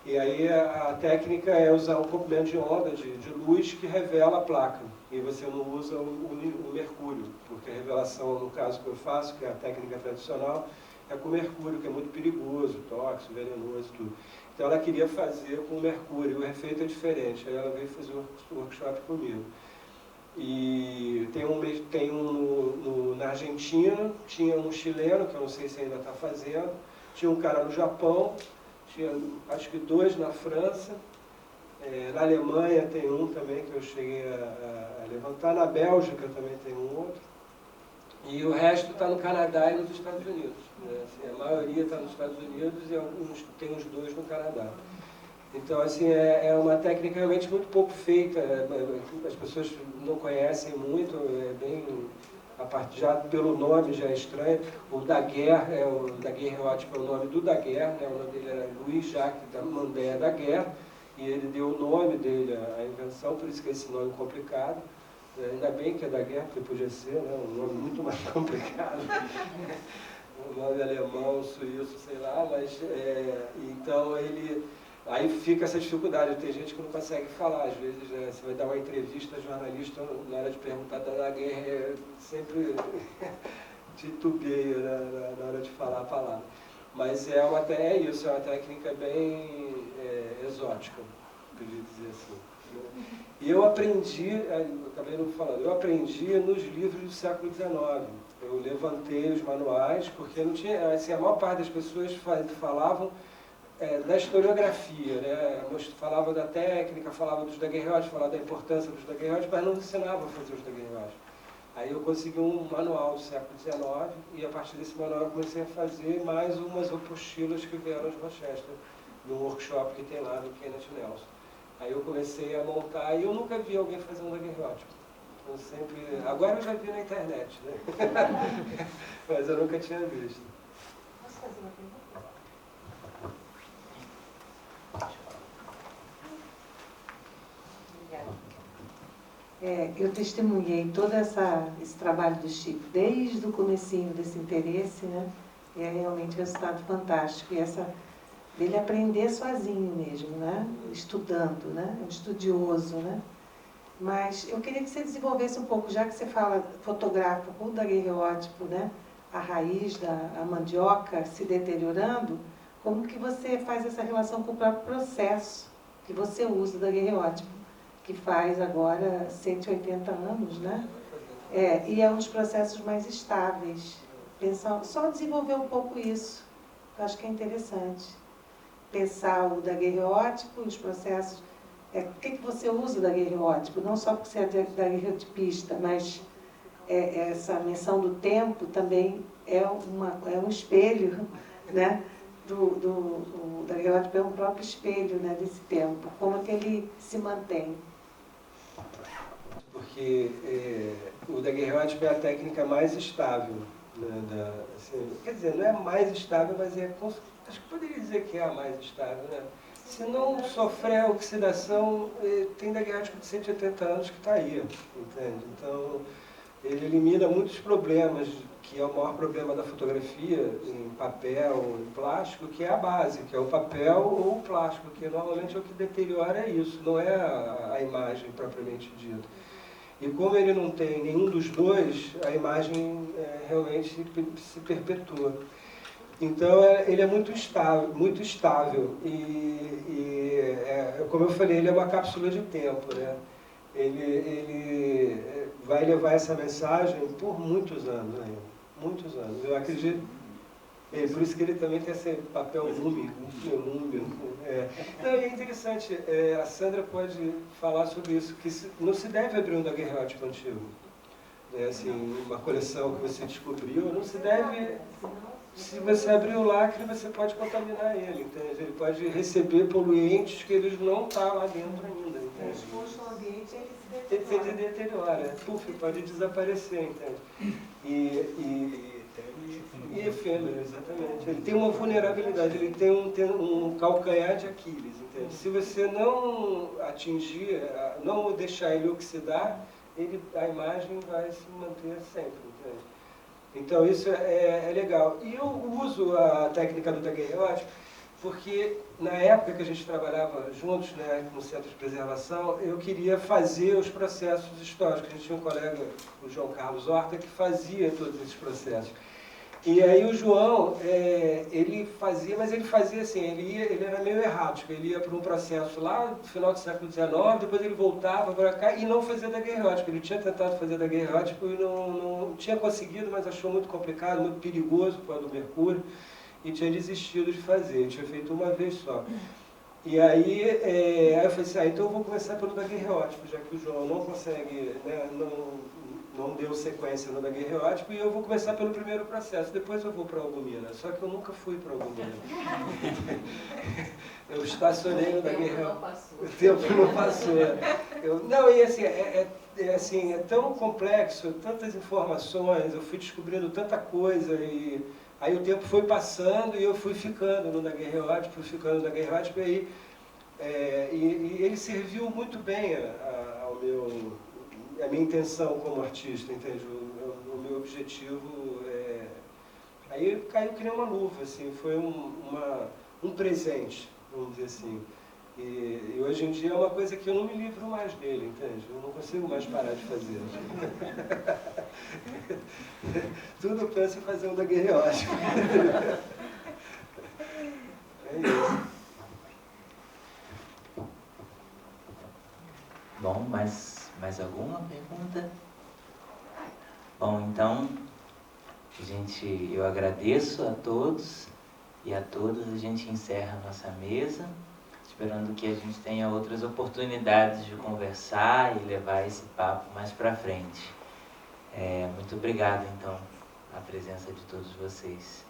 E aí a técnica é usar um comprimento de onda de luz que revela a placa. E você não usa o mercúrio, porque a revelação, no caso que eu faço, que é a técnica tradicional, é com mercúrio, que é muito perigoso, tóxico, venenoso, tudo. Então ela queria fazer com mercúrio, o efeito é diferente. Aí ela veio fazer o workshop comigo. E tem na Argentina, tinha um chileno, que eu não sei se ainda está fazendo, tinha um cara no Japão, tinha acho que 2 na França, na Alemanha tem um também que eu cheguei a levantar, na Bélgica também tem um outro, e o resto está no Canadá e nos Estados Unidos. Né? Assim, a maioria está nos Estados Unidos e tem uns 2 no Canadá. Então, assim, é uma técnica realmente muito pouco feita, as pessoas não conhecem muito, já pelo nome já é estranho. O Daguerre, o daguerreótipo é o nome do Daguerre, né? O nome dele era Louis Jacques Mandé Daguerre, e ele deu o nome dele à invenção, por isso que é esse nome complicado. Ainda bem que é Daguerre, porque podia ser, né? Um nome muito mais complicado. Um nome alemão, suíço, sei lá, mas então aí fica essa dificuldade, tem gente que não consegue falar, às vezes, né? Você vai dar uma entrevista, jornalista, na hora de perguntar da Daguerre, sempre titubeia na hora de falar a palavra. Mas é uma técnica bem exótica, podia dizer assim. E eu aprendi, acabei não falando, eu aprendi nos livros do século XIX. Eu levantei os manuais, porque não tinha, assim, a maior parte das pessoas falavam da historiografia, né? Falava da técnica, falava dos daguerreótipos, falava da importância dos daguerreótipos, mas não ensinava a fazer os daguerreótipos. Aí eu consegui um manual do século XIX e a partir desse manual eu comecei a fazer mais umas apostilas que vieram de Rochester, num workshop que tem lá do Kenneth Nelson. Aí eu comecei a montar e eu nunca vi alguém fazer um daguerreótipo. Agora eu já vi na internet, né? Mas eu nunca tinha visto. Posso fazer uma pergunta? Eu testemunhei todo esse trabalho do Chico, desde o comecinho desse interesse, né? E é realmente um resultado fantástico. E essa dele aprender sozinho mesmo, né? Estudando, né? É um estudioso, né? Mas eu queria que você desenvolvesse um pouco, já que você fala, fotografa o daguerreótipo, né? A raiz da mandioca se deteriorando, como que você faz essa relação com o próprio processo que você usa do daguerreótipo, que faz agora 180 anos, né? E é um dos processos mais estáveis. Pensar, só desenvolver um pouco isso, eu acho que é interessante. Pensar o daguerreótipo, os processos. O que você usa o daguerreótipo? Não só porque você é daguerreotipista, mas essa menção do tempo também é um espelho, né? O daguerreótipo é um próprio espelho, né, desse tempo. Como é que ele se mantém? Porque o daguerreótipo é a técnica mais estável, né, assim, quer dizer, não é a mais estável, mas acho que poderia dizer que é a mais estável, né? Se não sofrer oxidação, tem daguerreótipo de 180 anos que está aí, entende? Então, ele elimina muitos problemas, que é o maior problema da fotografia, em papel, em plástico, que é a base, que é o papel ou o plástico, que normalmente é o que deteriora isso, não é a imagem propriamente dita. E como ele não tem nenhum dos dois, a imagem realmente se perpetua. Então, ele é muito estável como eu falei, ele é uma cápsula de tempo, né? Ele vai levar essa mensagem por muitos anos ainda, muitos anos. Eu acredito, por isso que ele também tem esse papel úmido. Não, e é interessante, a Sandra pode falar sobre isso, que não se deve abrir um daguerreótipo antigo. Assim, uma coleção que você descobriu, não se deve... Se você abrir o lacre, você pode contaminar ele, entende? Ele pode receber poluentes que eles não estão lá dentro ainda, entende? Exposto ao ambiente, Ele se deteriora, pode desaparecer, entende? E efêmero, exatamente. Ele tem uma vulnerabilidade, ele tem um calcanhar de Aquiles, entende? Se você não atingir, não deixar ele oxidar, a imagem vai se manter sempre, entende? Então, isso é legal. E eu uso a técnica do daguerreótipo porque, na época que a gente trabalhava juntos, né, no Centro de Preservação, eu queria fazer os processos históricos. A gente tinha um colega, o João Carlos Horta, que fazia todos esses processos. E aí o João, ele fazia, mas ele fazia assim, ele era meio errático, ele ia para um processo lá no final do século XIX, depois ele voltava para cá e não fazia daguerreótipo. Ele tinha tentado fazer daguerreótipo e não tinha conseguido, mas achou muito complicado, muito perigoso por causa do mercúrio, e tinha desistido de fazer, ele tinha feito uma vez só. E aí eu falei assim, então eu vou começar pelo daguerreótipo, já que o João não consegue, né, não deu sequência no daguerreótipo, e eu vou começar pelo primeiro processo, depois eu vou para a albumina. Só que eu nunca fui para a albumina. Eu estacionei no daguerreótipo. O tempo não passou. E assim, é tão complexo, tantas informações, eu fui descobrindo tanta coisa, e aí o tempo foi passando e eu fui ficando no daguerreótipo, e ele serviu muito bem a minha intenção como artista, entende? O meu objetivo aí caiu que nem uma luva, assim, foi um presente, vamos dizer assim. E hoje em dia é uma coisa que eu não me livro mais dele, entende? Eu não consigo mais parar de fazer. Tudo eu penso em fazer um daguerreótipo. É isso. Bom, mais alguma pergunta? Bom, então, eu agradeço a todos e a todas. A gente encerra a nossa mesa, esperando que a gente tenha outras oportunidades de conversar e levar esse papo mais para frente. Muito obrigado, então, a presença de todos vocês.